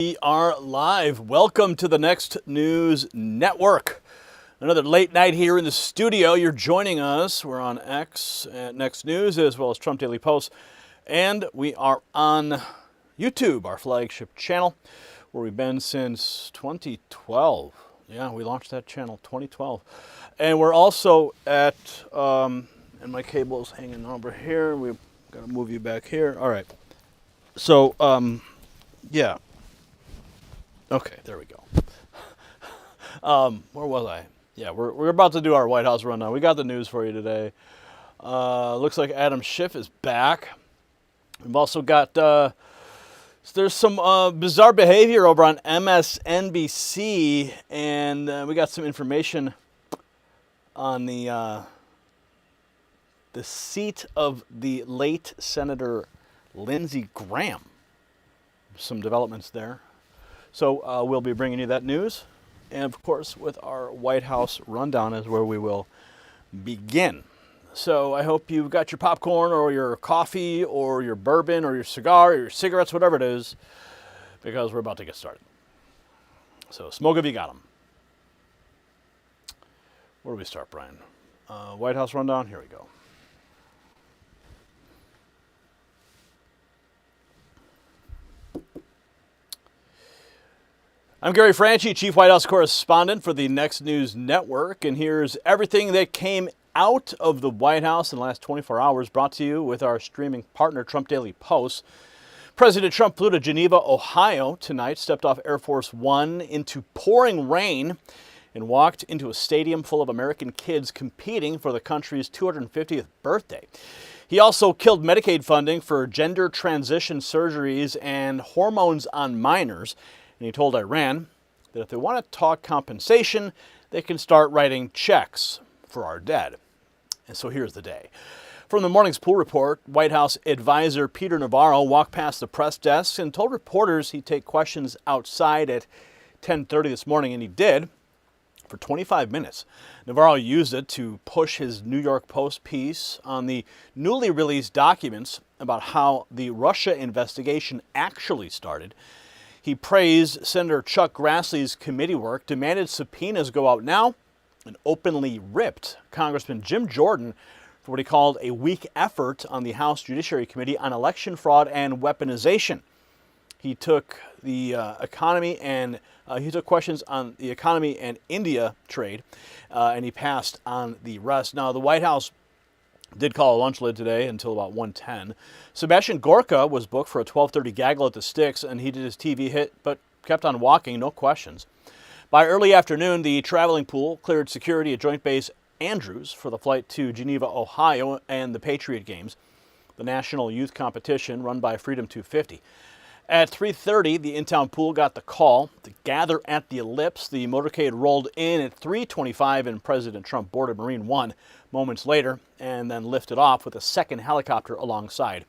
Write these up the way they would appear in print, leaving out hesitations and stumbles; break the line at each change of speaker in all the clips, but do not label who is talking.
We are live. Welcome to the Next News Network. Another late night here in the studio. You're joining us. We're on X at Next News as well as Trump Daily Post. And we are on YouTube, our flagship channel, where we've been since 2012. Yeah, we launched that channel 2012. And we're also at, and my cable's hanging over here. We've got to move you back here. All right. So, yeah. Okay, there we go. Where was I? Yeah, we're about to do our White House rundown. We got the news for you today. Looks like Adam Schiff is back. We've also got, there's some bizarre behavior over on MSNBC, and we got some information on the seat of the late Senator Lindsey Graham. Some developments there. So we'll be bringing you that news. And of course, with our White House rundown is where we will begin. So I hope you've got your popcorn or your coffee or your bourbon or your cigar or your cigarettes, whatever it is, because we're about to get started. So smoke if you got them. Where do we start, Brian? White House rundown, here we go. I'm Gary Franchi, Chief White House Correspondent for the Next News Network, and here's everything that came out of the White House in the last 24 hours, brought to you with our streaming partner, Trump Daily Post. President Trump flew to Geneva, Ohio tonight, stepped off Air Force One into pouring rain, and walked into a stadium full of American kids competing for the country's 250th birthday. He also killed Medicaid funding for gender transition surgeries and hormones on minors. And he told Iran that if they want to talk compensation, they can start writing checks for our dead. And so here's the day. From the morning's pool report, White House advisor Peter Navarro walked past the press desk and told reporters he'd take questions outside at 10:30 this morning, and he did for 25 minutes. Navarro used it to push his New York Post piece on the newly released documents about how the Russia investigation actually started. He praised Senator Chuck Grassley's committee work, demanded subpoenas go out now, and openly ripped Congressman Jim Jordan for what he called a weak effort on the House Judiciary Committee on election fraud and weaponization. He took the economy and he took questions on the economy and India trade, and he passed on the rest. Now, the White House did call a lunch lid today until about 1:10. Sebastian Gorka was booked for a 12:30 gaggle at the Sticks, and he did his TV hit, but kept on walking, no questions. By early afternoon, the traveling pool cleared security at Joint Base Andrews for the flight to Geneva, Ohio, and the Patriot Games, the national youth competition run by Freedom 250. At 3:30, the in-town pool got the call to gather at the Ellipse. The motorcade rolled in at 3:25, and President Trump boarded Marine One moments later and then lifted off with a second helicopter alongside.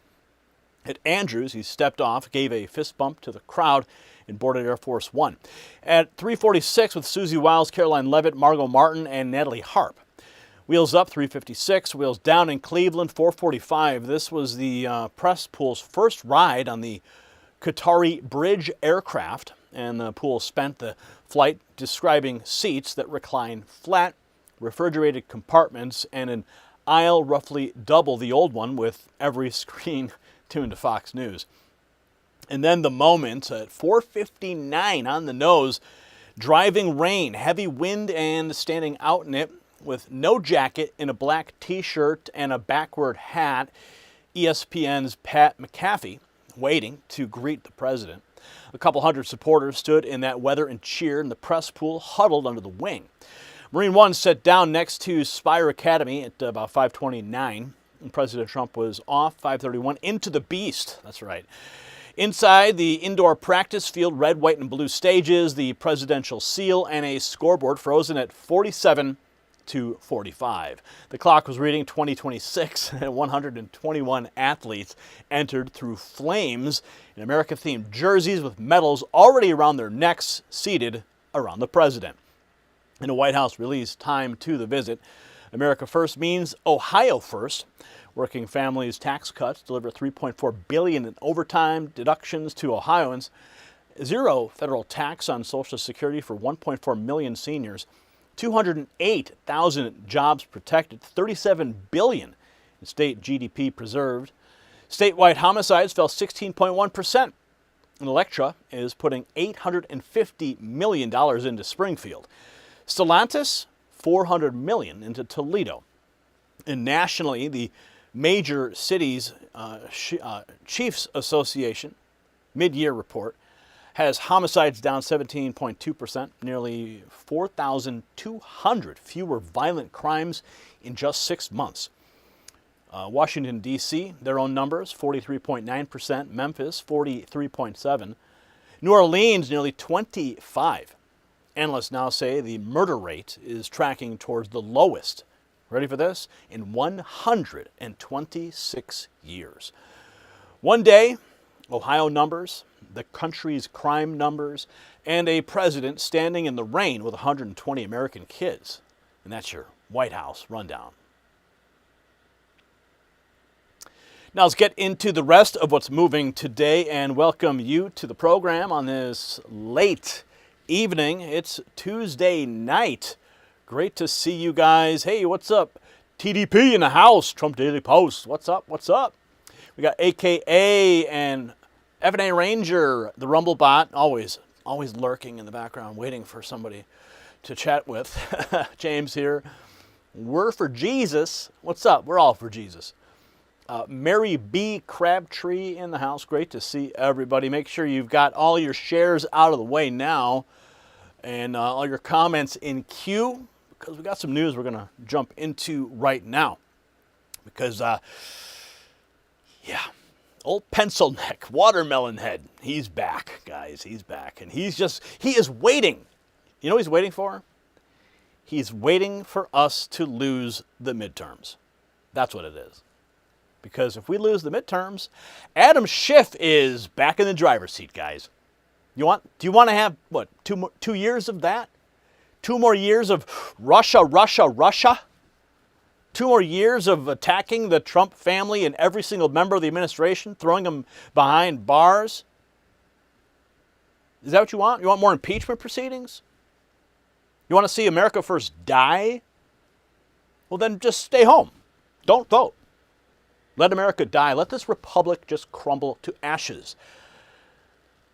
At Andrews, he stepped off, gave a fist bump to the crowd, and boarded Air Force One. At 3:46, with Susie Wiles, Caroline Leavitt, Margot Martin, and Natalie Harp. Wheels up, 3:56. Wheels down in Cleveland, 4:45. This was the press pool's first ride on the Qatari Bridge aircraft, and the pool spent the flight describing seats that recline flat, refrigerated compartments, and an aisle roughly double the old one with every screen tuned to Fox News. And then the moment at 4:59 on the nose, driving rain, heavy wind, and standing out in it with no jacket, in a black t-shirt and a backward hat, ESPN's Pat McAfee waiting to greet the president. A couple hundred supporters stood in that weather and cheered, and the press pool huddled under the wing. Marine One sat down next to Spire Academy at about 5:29. And President Trump was off 5:31 into the Beast. That's right. Inside the indoor practice field, red, white, and blue stages, the presidential seal, and a scoreboard frozen at 47-45. The clock was reading 2026, and 121 athletes entered through flames in America-themed jerseys with medals already around their necks, seated around the president. In a White House release time to the visit, America First means Ohio First. Working families' tax cuts deliver $3.4 billion in overtime deductions to Ohioans. Zero federal tax on Social Security for 1.4 million seniors, 208,000 jobs protected, 37 billion in state GDP preserved. Statewide homicides fell 16.1%. And Electra is putting $850 million into Springfield. Stellantis, $400 million into Toledo. And nationally, the Major Cities Chiefs Association mid-year report has homicides down 17.2%, nearly 4,200 fewer violent crimes in just 6 months. Washington, D.C., their own numbers, 43.9%. Memphis, 43.7%. New Orleans, nearly 25%. Analysts now say the murder rate is tracking towards the lowest, ready for this, in 126 years. One day, Ohio numbers, the country's crime numbers, and a president standing in the rain with 120 American kids. And that's your White House rundown. Now let's get into the rest of what's moving today and welcome you to the program on this late evening. It's Tuesday night. Great to see you guys. Hey, what's up? TDP in the house, Trump Daily Post. What's up? What's up? We got AKA and F&A Ranger, the Rumble bot, always lurking in the background, waiting for somebody to chat with. James here. We're for Jesus. What's up? We're all for Jesus. Mary B. Crabtree in the house. Great to see everybody. Make sure you've got all your shares out of the way now and all your comments in queue because we got some news we're going to jump into right now. Because, old pencil neck, watermelon head, he's back, guys. He's back. And he is waiting. You know what he's waiting for? He's waiting for us to lose the midterms. That's what it is. Because if we lose the midterms, Adam Schiff is back in the driver's seat, guys. Do you want to have, what, 2 years of that? 2 more years of Russia? 2 more years of attacking the Trump family and every single member of the administration, throwing them behind bars? Is that what you want? You want more impeachment proceedings? You want to see America first die? Well, then just stay home. Don't vote. Let America die. Let this republic just crumble to ashes.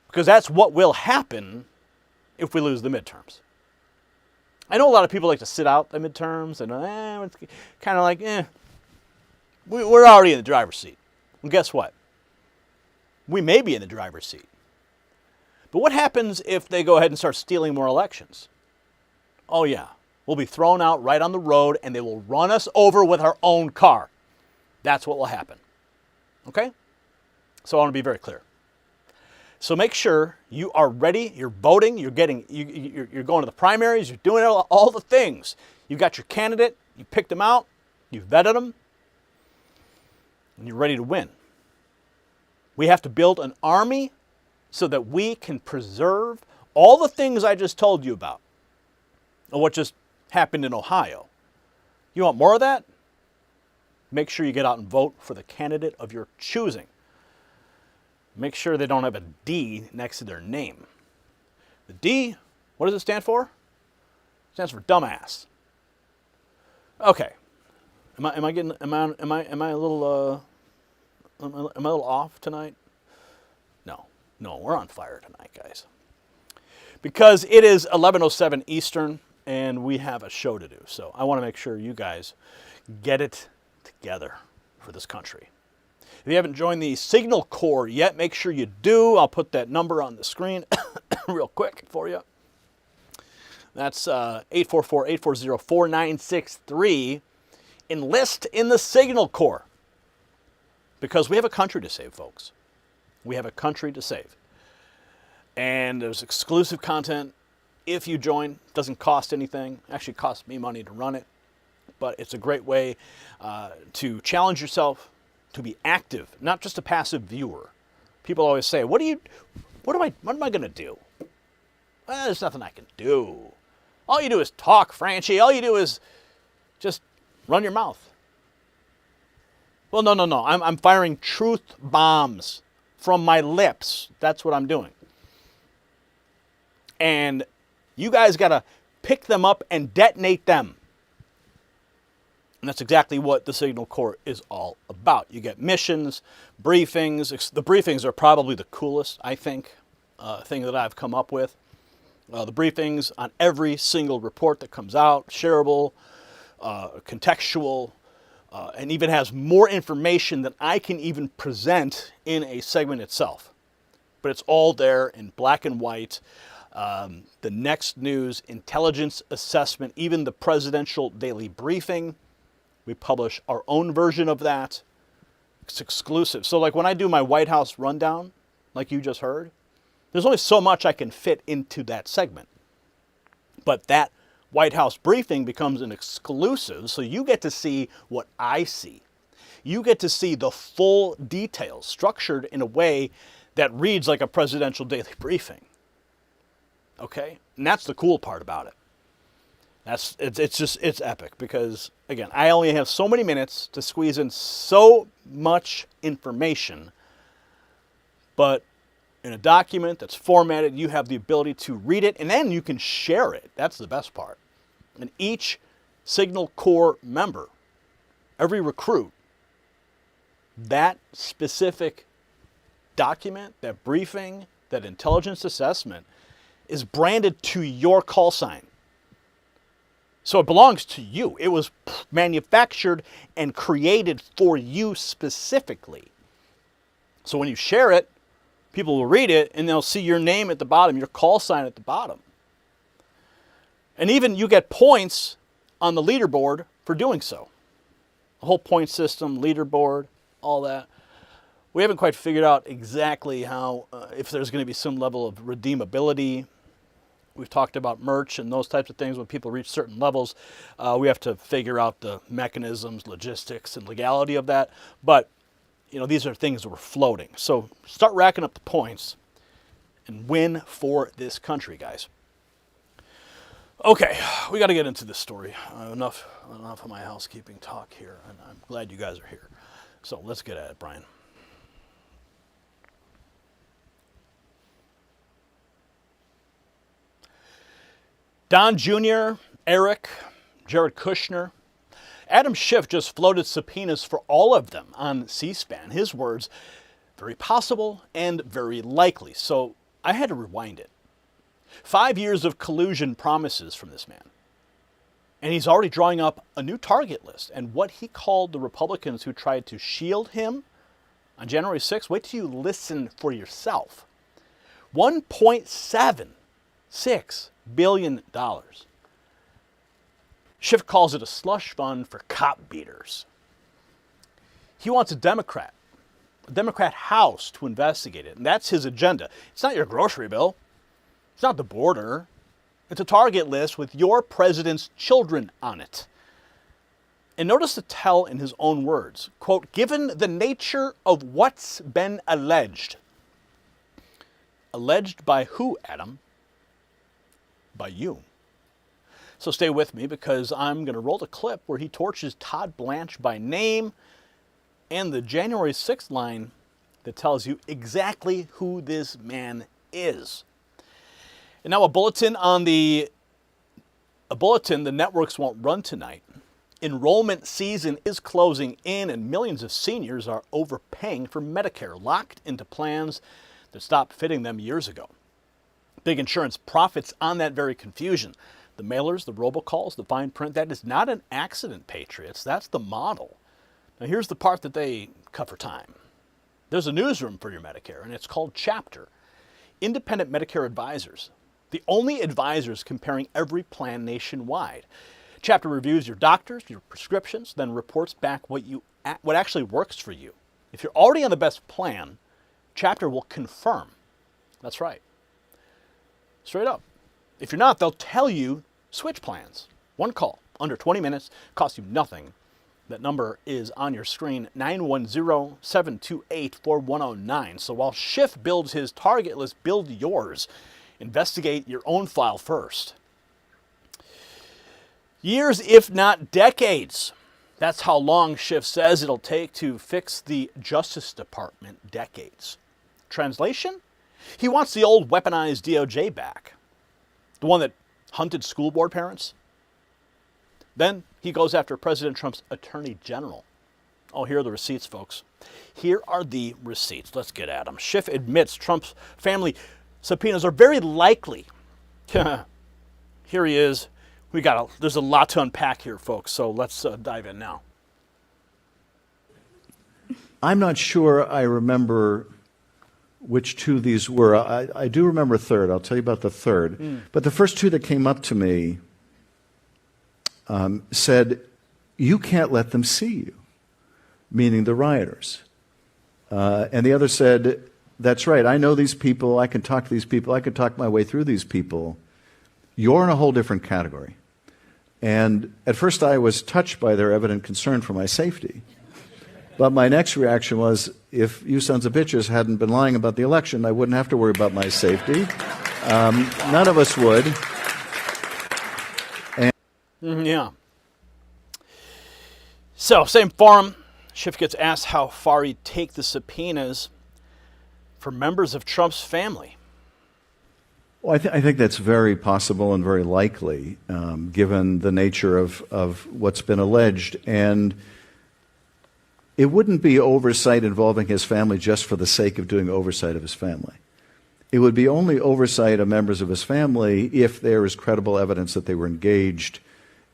Because that's what will happen if we lose the midterms. I know a lot of people like to sit out the midterms and it's kind of like, we're already in the driver's seat. And guess what? We may be in the driver's seat. But what happens if they go ahead and start stealing more elections? Oh yeah, we'll be thrown out right on the road and they will run us over with our own car. That's what will happen. Okay? So I want to be very clear. So make sure you are ready, you're voting, you're going to the primaries, you're doing all the things. You've got your candidate, you picked them out, you vetted them, and you're ready to win. We have to build an army so that we can preserve all the things I just told you about, or what just happened in Ohio. You want more of that? Make sure you get out and vote for the candidate of your choosing. Make sure they don't have a D next to their name. The D, what does it stand for? It stands for dumbass. Okay. Am I a little off tonight? No, we're on fire tonight, guys. Because it is 11:07 Eastern and we have a show to do. So I want to make sure you guys get it together for this country. If you haven't joined the Signal Corps yet, make sure you do. I'll put that number on the screen real quick for you. That's 844-840-4963. Enlist in the Signal Corps. Because we have a country to save, folks. We have a country to save. And there's exclusive content. If you join, it doesn't cost anything. It actually costs me money to run it. But it's a great way to challenge yourself, to be active, not just a passive viewer. People always say, what am I going to do? Well, there's nothing I can do. All you do is talk, Franchi. All you do is just run your mouth. Well, no. I'm firing truth bombs from my lips. That's what I'm doing. And you guys got to pick them up and detonate them. And that's exactly what the Signal Corps is all about. You get missions, briefings. The briefings are probably the coolest, I think, thing that I've come up with. The briefings on every single report that comes out, shareable, contextual, and even has more information than I can even present in a segment itself. But it's all there in black and white. The next news, intelligence assessment, even the presidential daily briefing. We publish our own version of that. It's exclusive. So like when I do my White House rundown, like you just heard, there's only so much I can fit into that segment. But that White House briefing becomes an exclusive, so you get to see what I see. You get to see the full details structured in a way that reads like a presidential daily briefing. Okay? And that's the cool part about it. It's epic because, again, I only have so many minutes to squeeze in so much information, but in a document that's formatted, you have the ability to read it, and then you can share it. That's the best part. And each Signal Corps member, every recruit, that specific document, that briefing, that intelligence assessment is branded to your call sign. So it belongs to you. It was manufactured and created for you specifically. So when you share it, people will read it and they'll see your name at the bottom, your call sign at the bottom. And even you get points on the leaderboard for doing so. The whole point system, leaderboard, all that. We haven't quite figured out exactly how, if there's going to be some level of redeemability. We've talked about merch and those types of things. When people reach certain levels, we have to figure out the mechanisms, logistics, and legality of that. But, you know, these are things that we're floating. So start racking up the points and win for this country, guys. Okay, we got to get into this story. Enough of my housekeeping talk here, and I'm glad you guys are here. So let's get at it, Brian. Don Jr., Eric, Jared Kushner, Adam Schiff just floated subpoenas for all of them on C-SPAN. His words, very possible and very likely. So I had to rewind it. 5 years of collusion promises from this man. And he's already drawing up a new target list. And what he called the Republicans who tried to shield him on January 6th, wait till you listen for yourself. $1.76 billion. Schiff calls it a slush fund for cop beaters. He wants a Democrat House to investigate it. And that's his agenda. It's not your grocery bill. It's not the border. It's a target list with your president's children on it. And notice the tell in his own words. Quote, given the nature of what's been alleged. Alleged by who, Adam? By you. So stay with me because I'm going to roll the clip where he torches Todd Blanche by name and the January 6th line that tells you exactly who this man is. And now a bulletin the networks won't run tonight. Enrollment season is closing in and millions of seniors are overpaying for Medicare, locked into plans that stopped fitting them years ago. Big insurance profits on that very confusion. The mailers, the robocalls, the fine print, that is not an accident, Patriots. That's the model. Now here's the part that they cut for time. There's a newsroom for your Medicare, and it's called Chapter. Independent Medicare advisors. The only advisors comparing every plan nationwide. Chapter reviews your doctors, your prescriptions, then reports back what actually works for you. If you're already on the best plan, Chapter will confirm. That's right. Straight up. If you're not, they'll tell you switch plans. One call, under 20 minutes, costs you nothing. That number is on your screen, 910-728-4109. So while Schiff builds his target list, build yours. Investigate your own file first. Years, if not decades. That's how long Schiff says it'll take to fix the Justice Department. Decades. Translation? He wants the old weaponized DOJ back. the one that hunted school board parents. Then he goes after President Trump's attorney general. Oh, here are the receipts, folks. Here are the receipts. Let's get at them. Schiff admits Trump's family subpoenas are very likely. Here he is. There's a lot to unpack here, folks, so let's dive in now.
I'm not sure I remember which two these were. I do remember a third. I'll tell you about the third. But the first two that came up to me said, you can't let them see you, meaning the rioters. And the other said, that's right, I know these people, I can talk to these people, I can talk my way through these people. You're in a whole different category. And at first I was touched by their evident concern for my safety. But my next reaction was, if you sons of bitches hadn't been lying about the election, I wouldn't have to worry about my safety. None of us would.
Yeah. So, same forum, Schiff gets asked how far he'd take the subpoenas for members of Trump's family.
Well, I think that's very possible and very likely, given the nature of what's been alleged. And it wouldn't be oversight involving his family just for the sake of doing oversight of his family. It would be only oversight of members of his family if there is credible evidence that they were engaged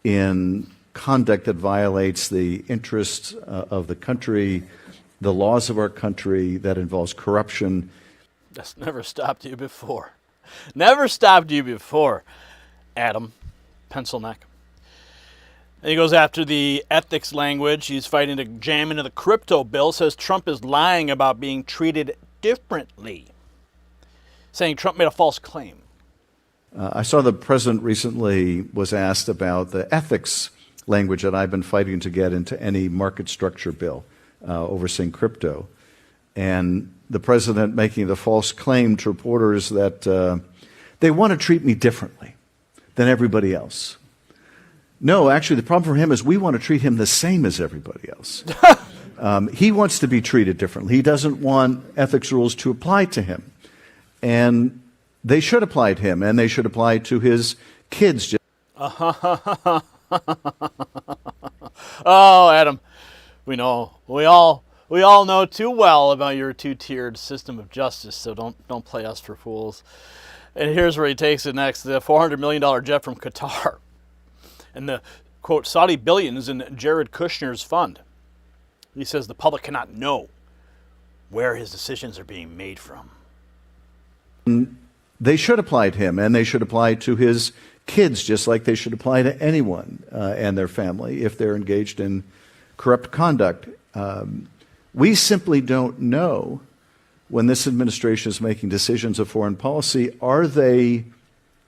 in conduct that violates the interests of the country, the laws of our country, that involves corruption.
That's never stopped you before. Never stopped you before, Adam, pencil neck. And he goes after the ethics language. He's fighting to jam into the crypto bill, says Trump is lying about being treated differently, saying Trump made a false claim.
I saw the president recently was asked about the ethics language that I've been fighting to get into any market structure bill overseeing crypto. And the president making the false claim to reporters that they want to treat me differently than everybody else. No, actually, the problem for him is we want to treat him the same as everybody else. He wants to be treated differently. He doesn't want ethics rules to apply to him. And they should apply to him, and they should apply to his kids.
Oh, Adam, we know. We all know too well about your two-tiered system of justice, so don't play us for fools. And here's where he takes it next. The $400 million jet from Qatar. And the, quote, Saudi billions in Jared Kushner's fund. He says the public cannot know where his decisions are being made from.
They should apply to him, and they should apply to his kids, just like they should apply to anyone and their family if they're engaged in corrupt conduct. We simply don't know, when this administration is making decisions of foreign policy, are they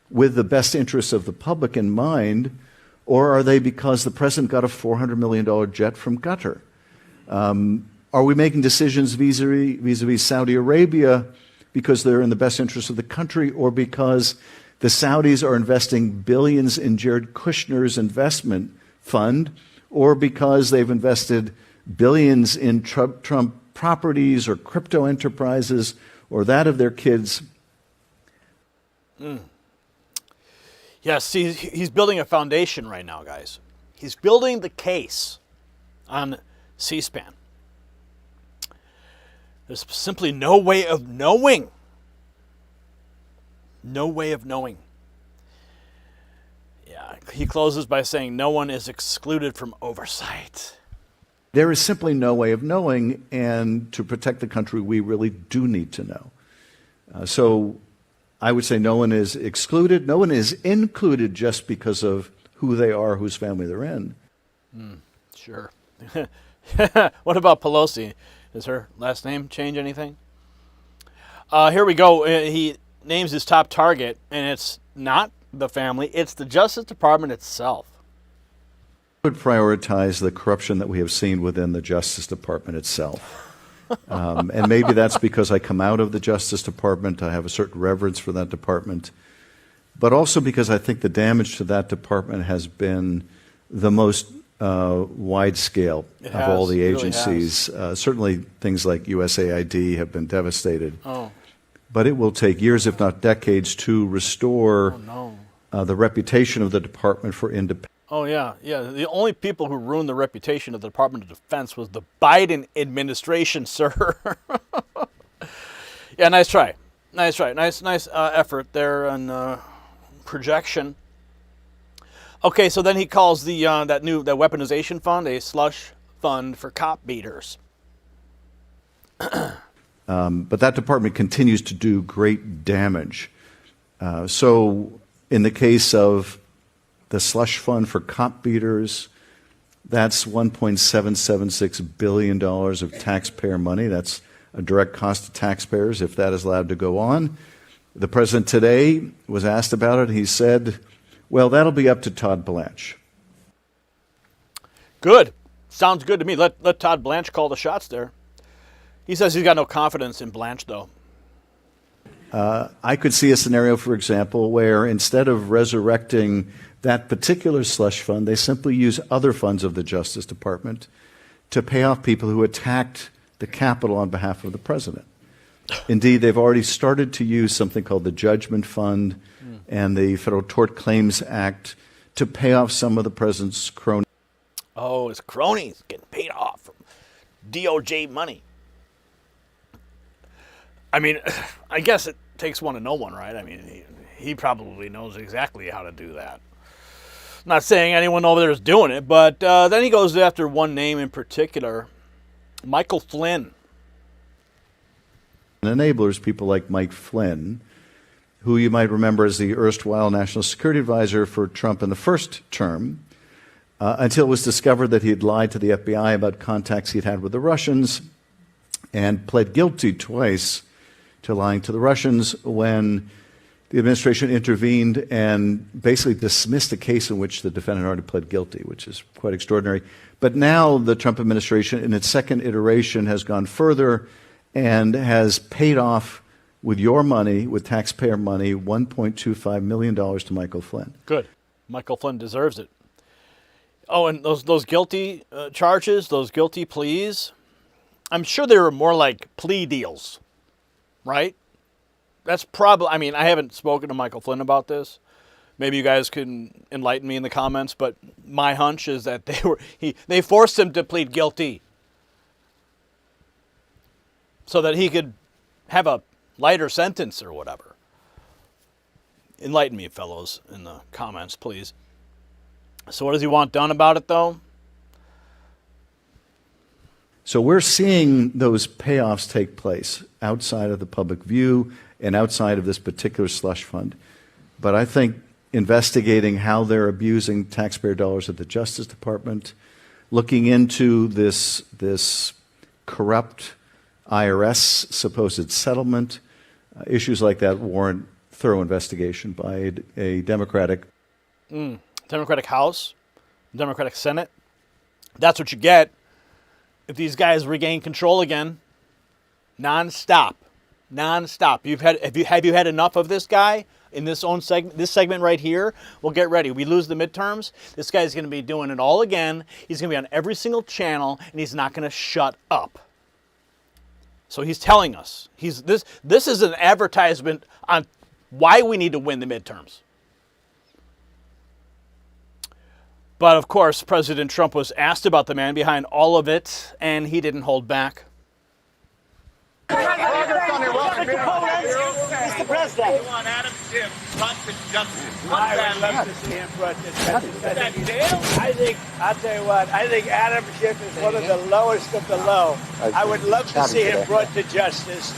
with the best interests of the public in mind, or are they because the president got a $400 million jet from Qatar? Are we making decisions vis-a-vis Saudi Arabia because they're in the best interest of the country, or because the Saudis are investing billions in Jared Kushner's investment fund, or because they've invested billions in Trump properties or crypto enterprises or that of their kids?
Yes, he's building a foundation right now, guys. He's building the case on C-SPAN. There's simply no way of knowing. No way of knowing. Yeah, he closes by saying no one is excluded from oversight.
There is simply no way of knowing, and to protect the country, we really do need to know. So I would say no one is excluded. No one is included just because of who they are, whose family they're in.
Sure. What about Pelosi? Does her last name change anything? Here we go. He names his top target, and it's not the family. It's the Justice Department itself.
I would prioritize the corruption that we have seen within the Justice Department itself. And maybe that's because I come out of the Justice Department. I have a certain reverence for that department. But also because I think the damage to that department has been the most wide scale of all the agencies. Really certainly things like USAID have been devastated.
Oh.
But it will take years, if not decades, to restore the reputation of the Department for independence.
Oh, yeah. The only people who ruined the reputation of the Department of Defense was the Biden administration, sir. Yeah, nice try. Nice effort there on projection. Okay, so then he calls the that weaponization fund a slush fund for cop beaters.
But that department continues to do great damage. So in the case of the slush fund for cop beaters, that's $1.776 billion of taxpayer money. That's a direct cost to taxpayers if that is allowed to go on. The president today was asked about it. He said, well, that'll be up to Todd Blanche.
Good. Sounds good to me. Let Todd Blanche call the shots there. He says he's got no confidence in Blanche, though.
I could see a scenario, for example, where instead of resurrecting that particular slush fund, they simply use other funds of the Justice Department to pay off people who attacked the Capitol on behalf of the president. Indeed, they've already started to use something called the Judgment Fund and the Federal Tort Claims Act to pay off some of the president's cronies.
Oh, his cronies getting paid off from DOJ money. I mean, I guess it takes one to know one, right? I mean, he probably knows exactly how to do that. Not saying anyone over there is doing it, but then he goes after one name in particular, Michael Flynn.
Enablers, people like Mike Flynn, who you might remember as the erstwhile National Security Advisor for Trump in the first term, until it was discovered that he had lied to the FBI about contacts he'd had with the Russians and pled guilty twice to lying to the Russians when the administration intervened and basically dismissed a case in which the defendant already pled guilty, which is quite extraordinary. But now the Trump administration, in its second iteration, has gone further and has paid off with your money, with taxpayer money, $1.25 million to Michael Flynn.
Good. Michael Flynn deserves it. Oh, and those guilty charges, those guilty pleas, I'm sure they were more like plea deals, right? That's probably, I mean, I haven't spoken to Michael Flynn about this. Maybe you guys can enlighten me in the comments, but my hunch is that they forced him to plead guilty so that he could have a lighter sentence or whatever. Enlighten me, fellows, in the comments, please. So what does he want done about it, though?
So we're seeing those payoffs take place outside of the public view and outside of this particular slush fund. But I think investigating how they're abusing taxpayer dollars at the Justice Department, looking into this corrupt IRS supposed settlement, issues like that warrant thorough investigation by a Democratic
House, Democratic Senate. That's what you get if these guys regain control again. Non-stop. Have you had enough of this guy in this segment right here? Well, get ready. We lose the midterms. This guy's going to be doing it all again. He's going to be on every single channel, and he's not going to shut up. So he's telling us. This is an advertisement on why we need to win the midterms. But of course, President Trump was asked about the man behind all of it, and he didn't hold back.
Mr. President. We want Adam Schiff brought to justice. I would love to see him brought to justice. I'll tell you what, I think Adam Schiff is one of the lowest of the low. I would love to see him brought to justice.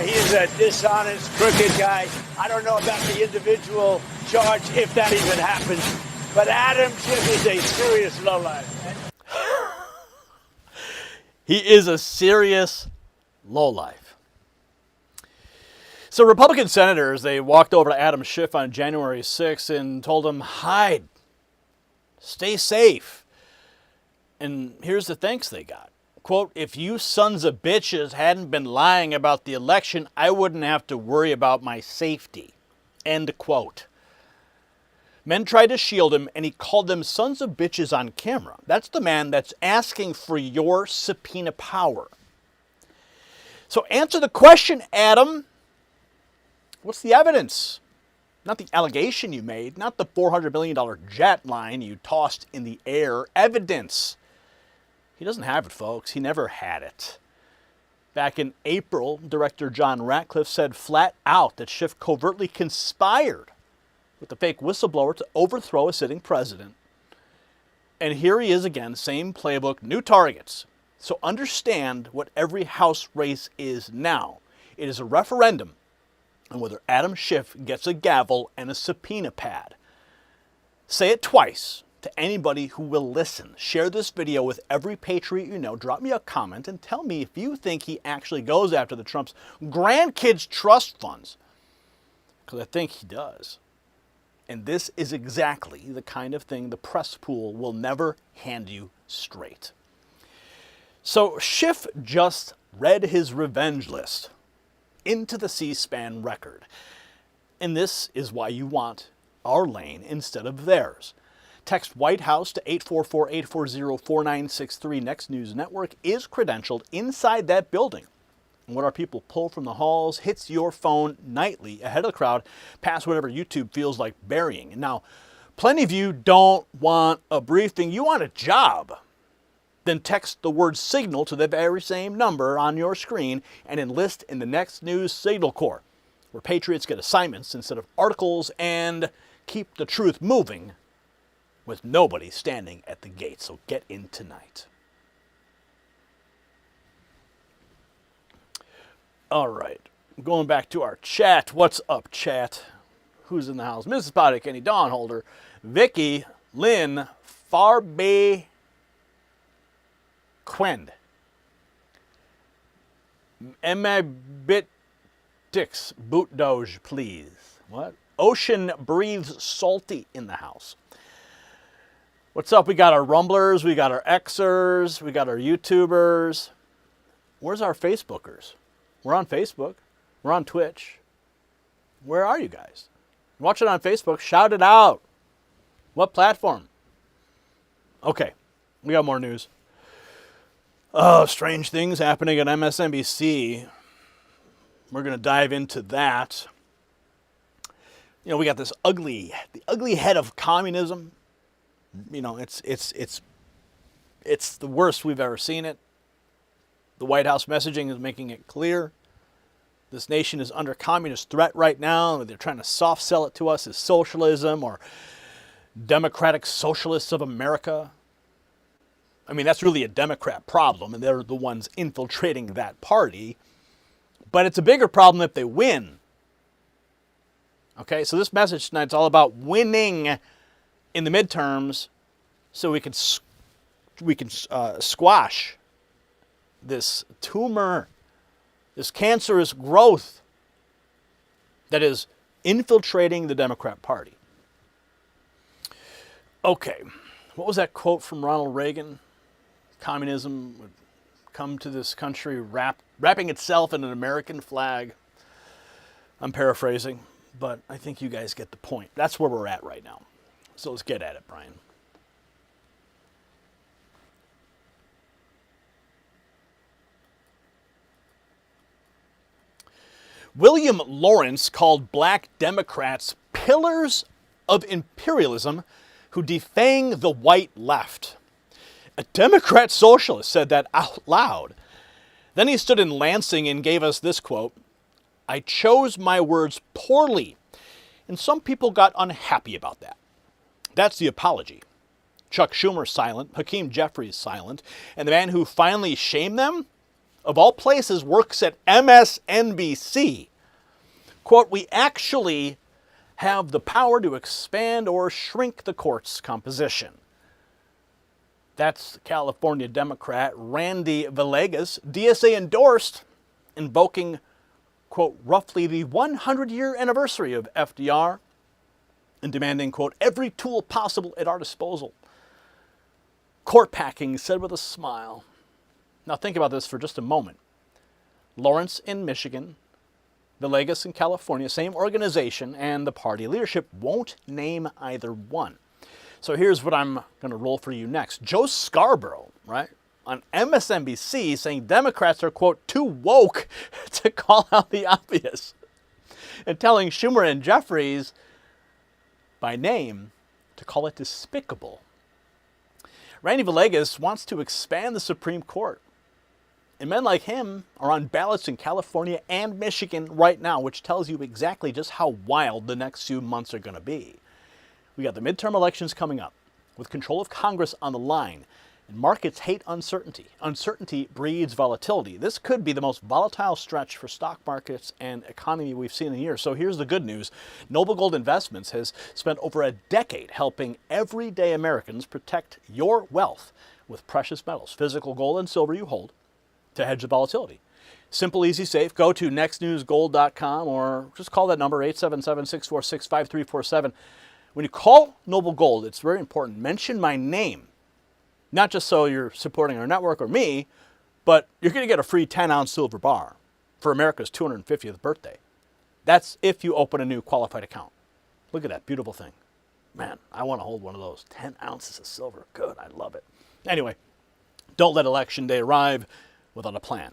He's a dishonest, crooked guy. I don't know about the individual charge, if that even happens. But Adam Schiff is a serious lowlife.
He is a serious lowlife. So Republican senators, they walked over to Adam Schiff on January 6th and told him, hide, stay safe. And here's the thanks they got. Quote, if you sons of bitches hadn't been lying about the election, I wouldn't have to worry about my safety. End quote. Men tried to shield him, and he called them sons of bitches on camera. That's the man that's asking for your subpoena power. So answer the question, Adam. What's the evidence? Not the allegation you made, not the $400 million jet line you tossed in the air. Evidence. He doesn't have it, folks. He never had it. Back in April, director John Ratcliffe said flat out that Schiff covertly conspired with the fake whistleblower to overthrow a sitting president. And here he is again, same playbook, new targets. So understand what every House race is now. It is a referendum on whether Adam Schiff gets a gavel and a subpoena pad. Say it twice to anybody who will listen. Share this video with every patriot you know. Drop me a comment and tell me if you think he actually goes after the Trump's grandkids' trust funds. Because I think he does. And this is exactly the kind of thing the press pool will never hand you straight. So Schiff just read his revenge list into the C-SPAN record. And this is why you want our lane instead of theirs. Text White House to 844-840-4963. Next News Network is credentialed inside that building. And what our people pull from the halls hits your phone nightly ahead of the crowd, past whatever YouTube feels like burying. Now, plenty of you don't want a briefing. You want a job. Then text the word signal to the very same number on your screen and enlist in the Next News Signal Corps, where patriots get assignments instead of articles and keep the truth moving with nobody standing at the gate. So get in tonight. All right, going back to our chat. What's up, chat? Who's in the house? Mrs. Potty, Kenny Dawnholder, Vicky, Lynn, Farbe, Quend, Emma Bit Dix, Boot Doge, please. What? Ocean Breathes Salty in the house. What's up? We got our Rumblers, we got our Xers, we got our YouTubers. Where's our Facebookers? We're on Facebook. We're on Twitch. Where are you guys? Watch it on Facebook. Shout it out. What platform? Okay, we got more news. Oh, strange things happening at MSNBC. We're going to dive into that. You know, we got the ugly head of communism. You know, it's the worst we've ever seen it. The White House messaging is making it clear. This nation is under communist threat right now. They're trying to soft sell it to us as socialism or democratic socialists of America. I mean, that's really a Democrat problem, and they're the ones infiltrating that party. But it's a bigger problem if they win. Okay, so this message tonight's all about winning in the midterms so we can squash this tumor, this cancerous growth that is infiltrating the Democrat Party. Okay, what was that quote from Ronald Reagan? Communism would come to this country wrapping itself in an American flag. I'm paraphrasing, but I think you guys get the point. That's where we're at right now. So let's get at it, Brian. William Lawrence called black Democrats pillars of imperialism who defang the white left. A Democrat socialist said that out loud. Then he stood in Lansing and gave us this quote, "I chose my words poorly, and some people got unhappy about that." That's the apology. Chuck Schumer silent, Hakeem Jeffries silent, and the man who finally shamed them, of all places, works at MSNBC. Quote, "We actually have the power to expand or shrink the court's composition." That's California Democrat Randy Villegas, DSA endorsed, invoking, quote, roughly the 100-year anniversary of FDR, and demanding, quote, every tool possible at our disposal. Court packing said with a smile. Now think about this for just a moment. Lawrence in Michigan, Villegas in California, same organization, and the party leadership won't name either one. So here's what I'm going to roll for you next. Joe Scarborough, right, on MSNBC saying Democrats are, quote, too woke to call out the obvious. And telling Schumer and Jeffries by name to call it despicable. Randy Villegas wants to expand the Supreme Court. And men like him are on ballots in California and Michigan right now, which tells you exactly just how wild the next few months are going to be. We got the midterm elections coming up, with control of Congress on the line. And markets hate uncertainty. Uncertainty breeds volatility. This could be the most volatile stretch for stock markets and economy we've seen in years. So here's the good news. Noble Gold Investments has spent over a decade helping everyday Americans protect your wealth with precious metals, physical gold and silver you hold, to hedge the volatility. Simple, easy, safe. Go to nextnewsgold.com or just call that number, 877-646-5347. When you call Noble Gold, it's very important. Mention my name. Not just so you're supporting our network or me, but you're going to get a free 10-ounce silver bar for America's 250th birthday. That's if you open a new qualified account. Look at that beautiful thing. Man, I want to hold one of those. 10 ounces of silver. Good, I love it. Anyway, don't let Election Day arrive without a plan.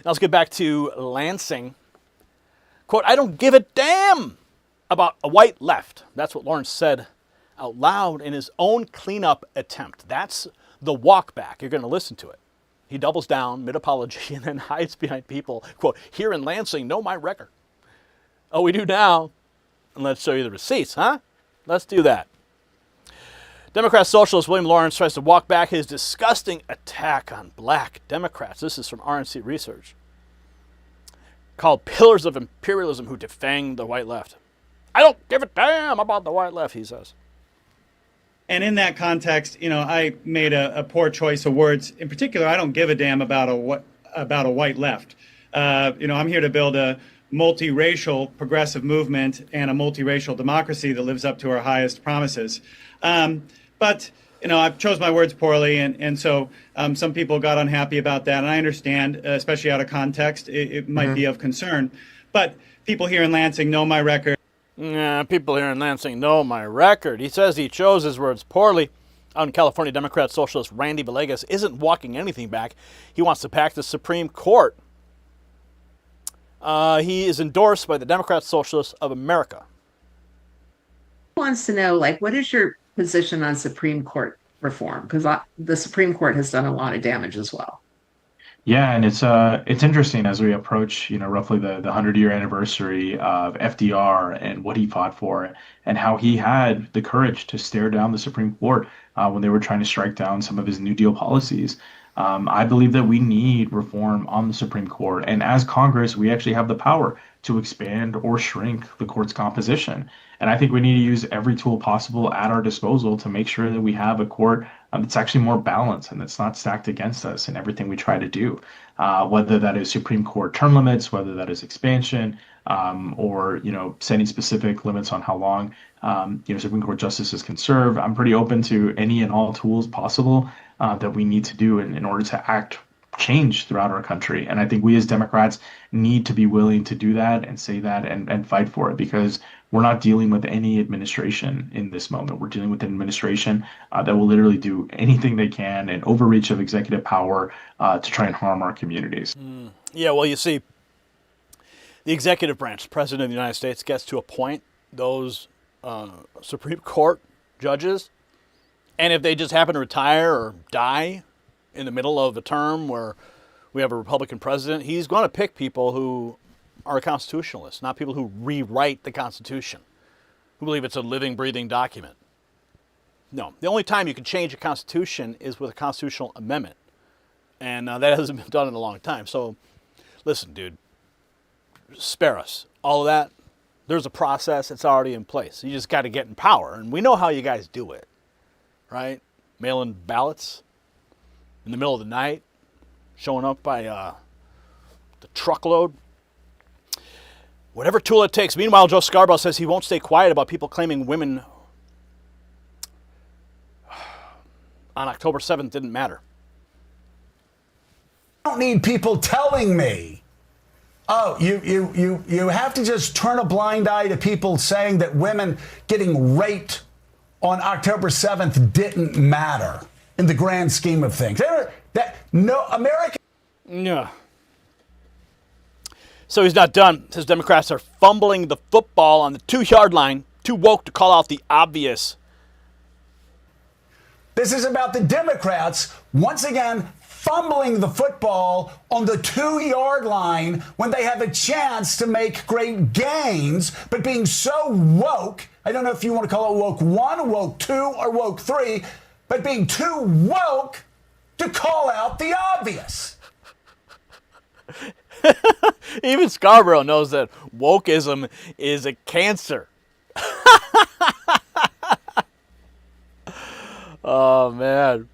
Now let's get back to Lansing. Quote, I don't give a damn about a white left. That's what Lawrence said out loud in his own cleanup attempt. That's the walk back. You're going to listen to it. He doubles down mid-apology and then hides behind people. Quote, here in Lansing, know my record. Oh, we do now. And let's show you the receipts, huh? Let's do that. Democrat socialist William Lawrence tries to walk back his disgusting attack on black Democrats. This is from RNC Research. Called pillars of imperialism who defang the white left. I don't give a damn about the white left, he says.
And in that context, I made a poor choice of words. In particular, I don't give a damn about a white left. I'm here to build a multiracial progressive movement and a multiracial democracy that lives up to our highest promises. But I chose my words poorly, and so some people got unhappy about that. And I understand, especially out of context, it might be of concern. But people here in Lansing know my record.
Yeah, people here in Lansing know my record. He says he chose his words poorly. Out in California, Democrat socialist Randy Villegas isn't walking anything back. He wants to pack the Supreme Court. He is endorsed by the Democrat Socialists of America.
Wants to know, what is your position on Supreme Court reform? Because the Supreme Court has done a lot of damage as well.
Yeah, and it's interesting as we approach, roughly the 100-year anniversary of FDR and what he fought for, and how he had the courage to stare down the Supreme Court when they were trying to strike down some of his New Deal policies. I believe that we need reform on the Supreme Court, and as Congress, we actually have the power to expand or shrink the court's composition. And I think we need to use every tool possible at our disposal to make sure that we have a court that's actually more balanced and that's not stacked against us in everything we try to do, whether that is Supreme Court term limits, whether that is expansion, or setting specific limits on how long Supreme Court justices can serve. I'm pretty open to any and all tools possible that we need to do in order to act change throughout our country. And I think we as Democrats need to be willing to do that and say that and fight for it, because we're not dealing with any administration in this moment. We're dealing with an administration that will literally do anything they can, an overreach of executive power to try and harm our communities.
Yeah, well, you see, the executive branch, the President of the United States, gets to appoint those Supreme Court judges. And if they just happen to retire or die in the middle of a term where we have a Republican president, he's going to pick people who are constitutionalists, not people who rewrite the Constitution, who believe it's a living, breathing document. No, the only time you can change a Constitution is with a constitutional amendment. And that hasn't been done in a long time. So, listen, dude, spare us. All of that, there's a process. It's already in place. You just got to get in power. And we know how you guys do it, right? Mail-in ballots in the middle of the night, showing up by the truckload. Whatever tool it takes. Meanwhile, Joe Scarborough says he won't stay quiet about people claiming women on October 7th didn't matter.
I don't need people telling me, oh, you have to just turn a blind eye to people saying that women getting raped on October 7th didn't matter in the grand scheme of things. No, America.
Yeah. So he's not done. Says Democrats are fumbling the football on the 2-yard line too woke to call out the obvious.
This is about the Democrats, once again, fumbling the football on the 2-yard line when they have a chance to make great gains, but being so woke, I don't know if you want to call it woke 1, woke 2, or woke 3, but being too woke to call out the obvious.
Even Scarborough knows that wokeism is a cancer. Oh, man.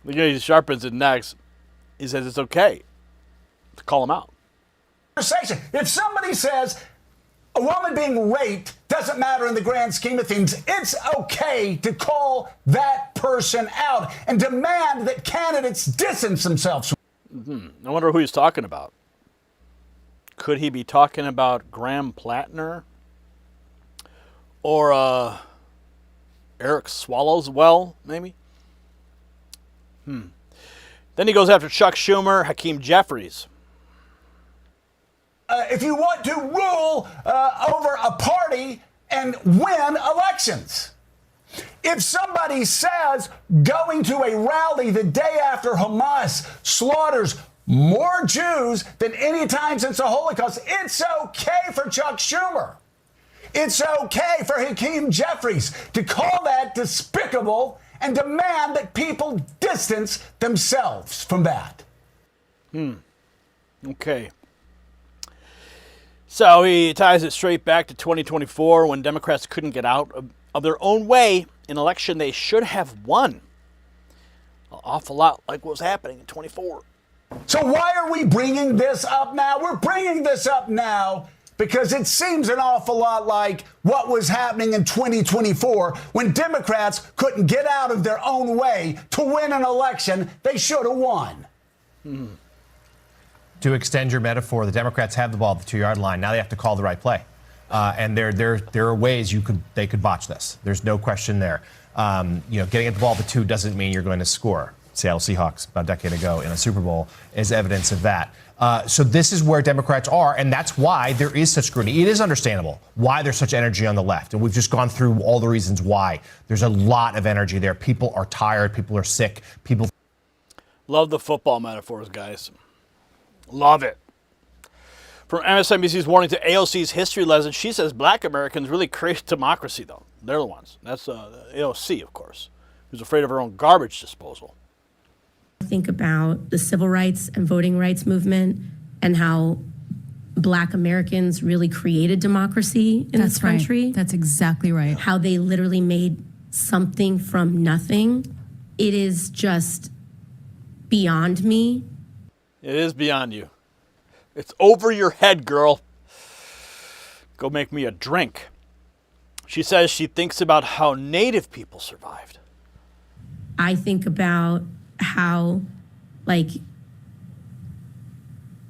The guy sharpens it next. He says it's okay to call him out.
If somebody says a woman being raped doesn't matter in the grand scheme of things, it's okay to call that person out and demand that candidates distance themselves.
I wonder who he's talking about. Could he be talking about Graham Plattner? Or Eric Swallowswell, maybe? Then he goes after Chuck Schumer, Hakeem Jeffries.
If you want to rule over a party and win elections. If somebody says going to a rally the day after Hamas slaughters more Jews than any time since the Holocaust, it's okay for Chuck Schumer. It's okay for Hakeem Jeffries to call that despicable and demand that people distance themselves from that.
Okay. So he ties it straight back to 2024 when Democrats couldn't get out of their own way in an election they should have won. An awful lot like what was happening in 24.
So why are we bringing this up now? We're bringing this up now because it seems an awful lot like what was happening in 2024 when Democrats couldn't get out of their own way to win an election they should have won.
To extend your metaphor, the Democrats have the ball at the 2-yard line. Now they have to call the right play. And there are ways they could botch this. There's no question there. Getting at the ball at the 2 doesn't mean you're going to score. Seattle Seahawks about a decade ago in a Super Bowl is evidence of that. So this is where Democrats are, and that's why there is such scrutiny. It is understandable why there's such energy on the left, and we've just gone through all the reasons why. There's a lot of energy there. People are tired. People are sick. People
Love the football metaphors, guys. Love it. From MSNBC's warning to AOC's history lesson, she says black Americans really created democracy, though. They're the ones. That's AOC, of course, who's afraid of her own garbage disposal.
Think about the civil rights and voting rights movement and how black Americans really created democracy in this country.
Right. That's exactly right.
How they literally made something from nothing. It is just beyond me.
It is beyond you. It's over your head, girl. Go make me a drink. She says she thinks about how Native people survived.
I think about how,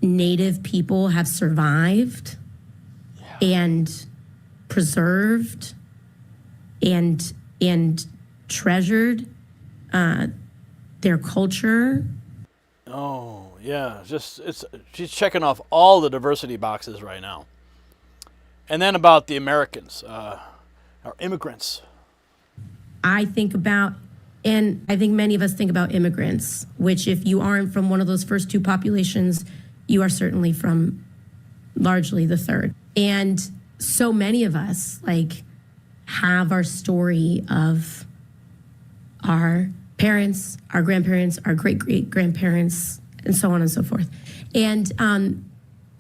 Native people have survived and preserved and treasured their culture.
Oh, yeah. She's checking off all the diversity boxes right now. And then about the Americans, our immigrants.
I think about, and I think many of us think about immigrants, which if you aren't from one of those first two populations, you are certainly from largely the third. And so many of us have our story of our parents, our grandparents, our great-great-grandparents, and so on and so forth. And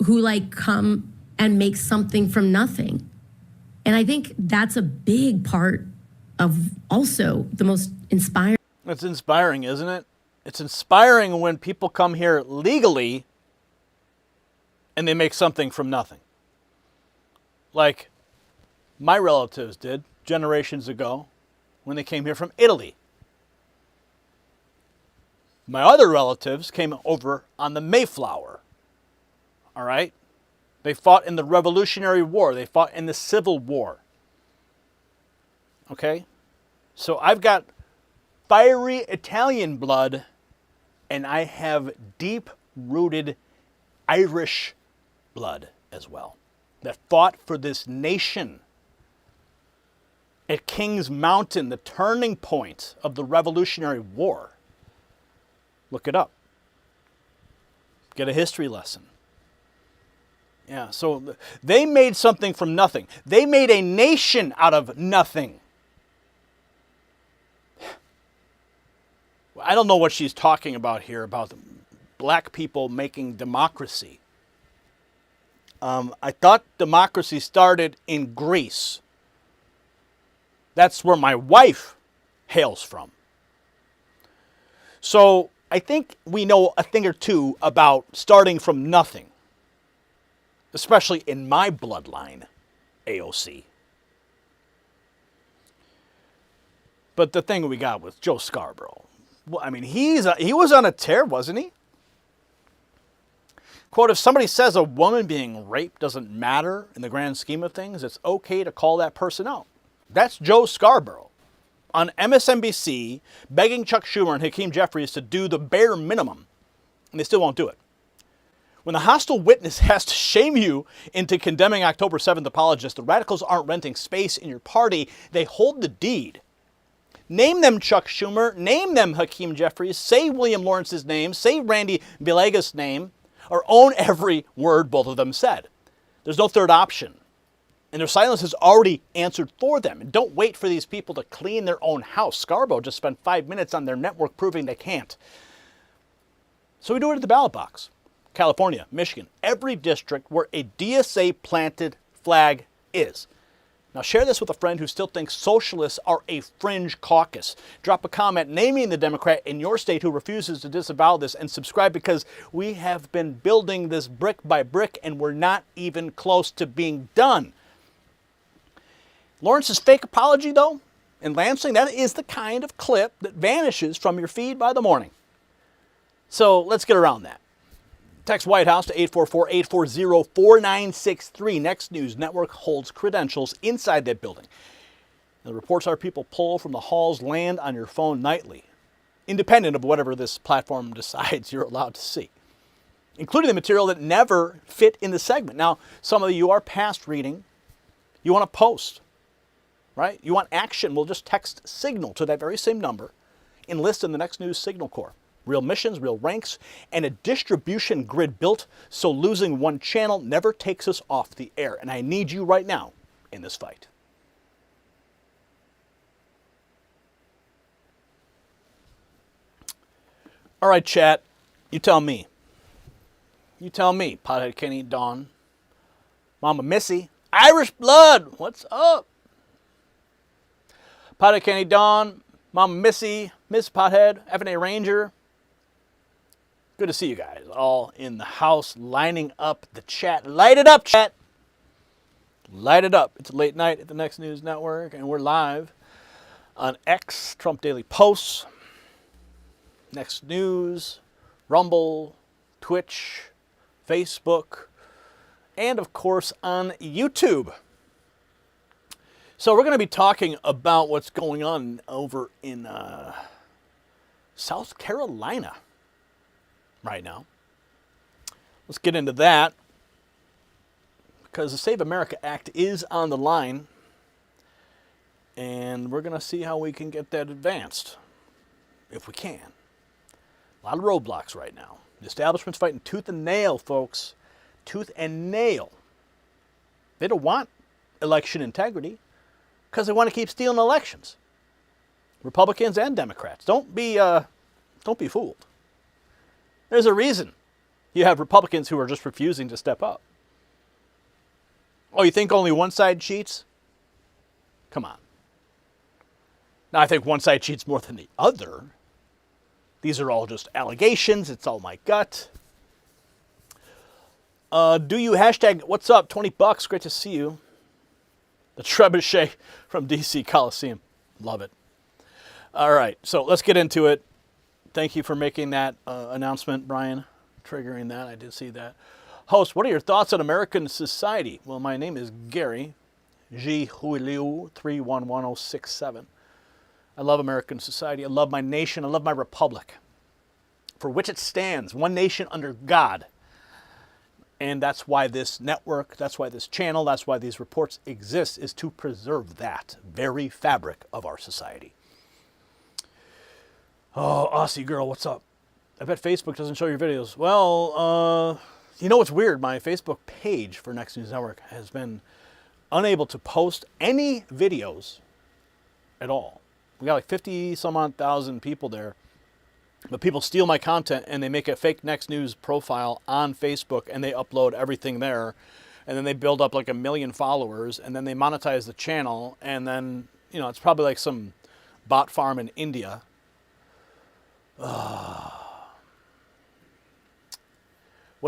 who come and make something from nothing. And I think that's a big part of also the most inspiring.
It's inspiring, isn't it? It's inspiring when people come here legally and they make something from nothing. Like my relatives did generations ago when they came here from Italy. My other relatives came over on the Mayflower. All right? They fought in the Revolutionary War. They fought in the Civil War. Okay? So I've got fiery Italian blood, and I have deep-rooted Irish blood as well that fought for this nation. at Kings Mountain, the turning point of the Revolutionary War. Look it up. Get a history lesson. Yeah, so they made something from nothing. They made a nation out of nothing. I don't know what she's talking about here, about black people making democracy. I thought democracy started in Greece. That's where my wife hails from. So I think we know a thing or two about starting from nothing, especially in my bloodline, AOC. But the thing we got with Joe Scarborough, well, I mean, he was on a tear, wasn't he? Quote, if somebody says a woman being raped doesn't matter in the grand scheme of things, it's okay to call that person out. That's Joe Scarborough on MSNBC begging Chuck Schumer and Hakeem Jeffries to do the bare minimum, and they still won't do it. When the hostile witness has to shame you into condemning October 7th apologists, the radicals aren't renting space in your party, they hold the deed. Name them Chuck Schumer, name them Hakeem Jeffries, say William Lawrence's name, say Randy Villegas' name, or own every word both of them said. There's no third option. And their silence has already answered for them. And don't wait for these people to clean their own house. Scarborough just spent 5 minutes on their network proving they can't. So we do it at the ballot box. California, Michigan, every district where a DSA planted flag is. Now share this with a friend who still thinks socialists are a fringe caucus. Drop a comment naming the Democrat in your state who refuses to disavow this, and subscribe, because we have been building this brick by brick and we're not even close to being done. Lawrence's fake apology, though, in Lansing, that is the kind of clip that vanishes from your feed by the morning. So let's get around that. Text White House to 844-840-4963. Next News Network holds credentials inside that building. The reports are people pull from the halls land on your phone nightly, independent of whatever this platform decides you're allowed to see, including the material that never fit in the segment. Now, some of you are past reading. You want to post, right? You want action. We'll just text signal to that very same number. Enlist in the Next News Signal Corps. Real missions, real ranks, and a distribution grid built so losing one channel never takes us off the air. And I need you right now in this fight. All right, chat. You tell me. You tell me, Pothead Kenny, Dawn, Mama Missy, Irish blood, what's up? Pothead Kenny, Dawn, Mama Missy, Miss Pothead, F&A Ranger. Good to see you guys all in the house, lining up the chat. Light it up, chat. Light it up. It's a late night at the Next News Network, and we're live on X, Trump Daily Posts, Next News, Rumble, Twitch, Facebook, and of course on YouTube. So we're going to be talking about what's going on over in South Carolina right now. Let's get into that, because the Save America Act is on the line, and we're going to see how we can get that advanced, if we can. A lot of roadblocks right now. The establishment's fighting tooth and nail, folks. Tooth and nail. They don't want election integrity because they want to keep stealing elections. Republicans and Democrats. Don't be fooled. There's a reason you have Republicans who are just refusing to step up. Oh, you think only one side cheats? Come on. Now, I think one side cheats more than the other. These are all just allegations. It's all my gut. Do you hashtag what's up? $20. Great to see you. The trebuchet from DC Coliseum. Love it. All right, so let's get into it. Thank you for making that announcement, Brian. Triggering that. I did see that. Host, what are your thoughts on American society? Well, my name is Gary. G. Huiliu 311067. I love American society. I love my nation. I love my republic, for which it stands, one nation under God. And that's why this network, that's why this channel, that's why these reports exist, is to preserve that very fabric of our society. Oh, Aussie girl, what's up? I bet Facebook doesn't show your videos. Well, you know what's weird? My Facebook page for Next News Network has been unable to post any videos at all. We got like 50 some odd thousand people there. But people steal my content and they make a fake Next News profile on Facebook and they upload everything there. And then they build up like 1 million followers and then they monetize the channel. And then, you know, it's probably like some bot farm in India. What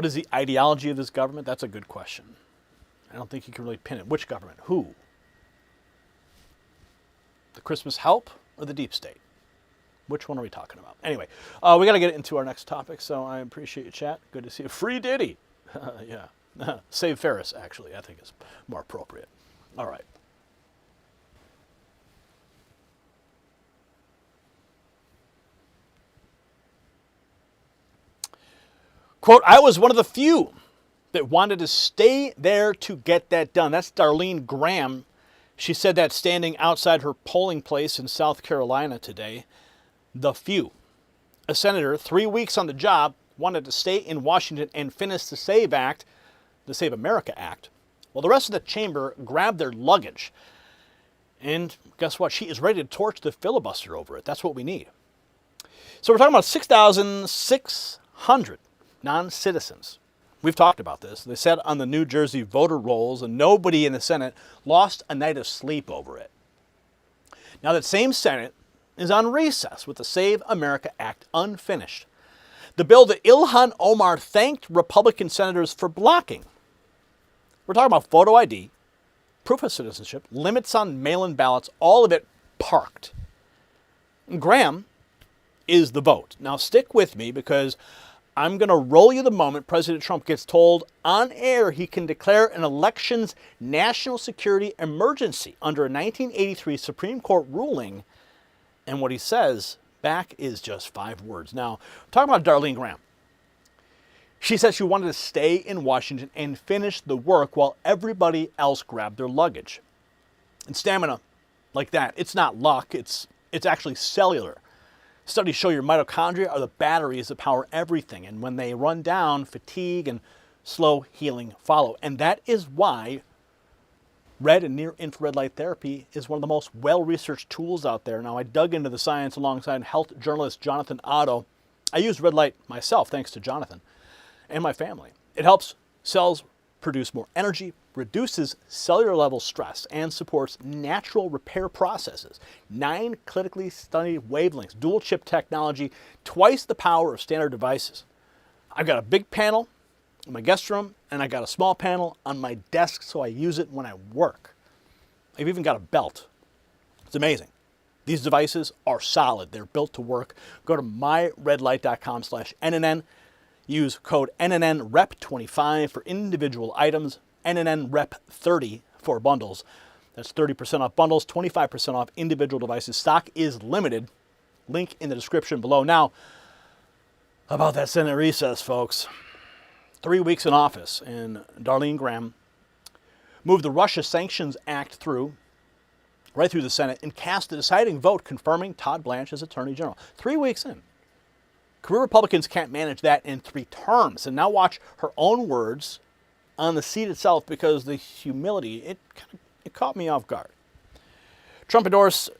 is the ideology of this government? That's a good question. I don't think you can really pin it. Which government? Who? The Christmas help or the deep state? Which one are we talking about? Anyway, we got to get into our next topic, so I appreciate your chat. Good to see you. Free Diddy. Yeah. Save Ferris, actually, I think is more appropriate. All right. Quote, I was one of the few that wanted to stay there to get that done. That's Darlene Graham. She said that standing outside her polling place in South Carolina today. The few. A senator, 3 weeks on the job, wanted to stay in Washington and finish the Save America Act. Well, the rest of the chamber grabbed their luggage. And guess what? She is ready to torch the filibuster over it. That's what we need. So we're talking about 6,600 non-citizens. We've talked about this. They sat on the New Jersey voter rolls, and nobody in the Senate lost a night of sleep over it. Now that same Senate is on recess with the Save America Act unfinished. The bill that Ilhan Omar thanked Republican senators for blocking. We're talking about photo ID, proof of citizenship, limits on mail-in ballots, all of it parked. And Graham is the vote. Now stick with me because I'm going to roll you the moment President Trump gets told on air he can declare an election's national security emergency under a 1983 Supreme Court ruling. And what he says back is just 5 words. Now, talking about Darlene Graham. She said she wanted to stay in Washington and finish the work while everybody else grabbed their luggage. And stamina like that, it's not luck, it's actually cellular. Studies show your mitochondria are the batteries that power everything. And when they run down, fatigue and slow healing follow. And that is why red and near-infrared light therapy is one of the most well-researched tools out there. Now, I dug into the science alongside health journalist Jonathan Otto. I use red light myself, thanks to Jonathan and my family. It helps cells produce more energy, reduces cellular level stress, and supports natural repair processes. 9 clinically studied wavelengths, dual chip technology, twice the power of standard devices. I've got a big panel in my guest room, and I got a small panel on my desk, so I use it when I work. I've even got a belt. It's amazing. These devices are solid. They're built to work. Go to myredlight.com/NNN. Use code NNNREP25 for individual items, NNNREP30 for bundles. That's 30% off bundles, 25% off individual devices. Stock is limited. Link in the description below. Now, about that Senate recess, folks. 3 weeks in office, and Darlene Graham moved the Russia Sanctions Act right through the Senate, and cast the deciding vote confirming Todd Blanche as Attorney General. 3 weeks in. Career Republicans can't manage that in 3 terms. And now watch her own words on the seat itself, because the humility, it caught me off guard. Trump endorsed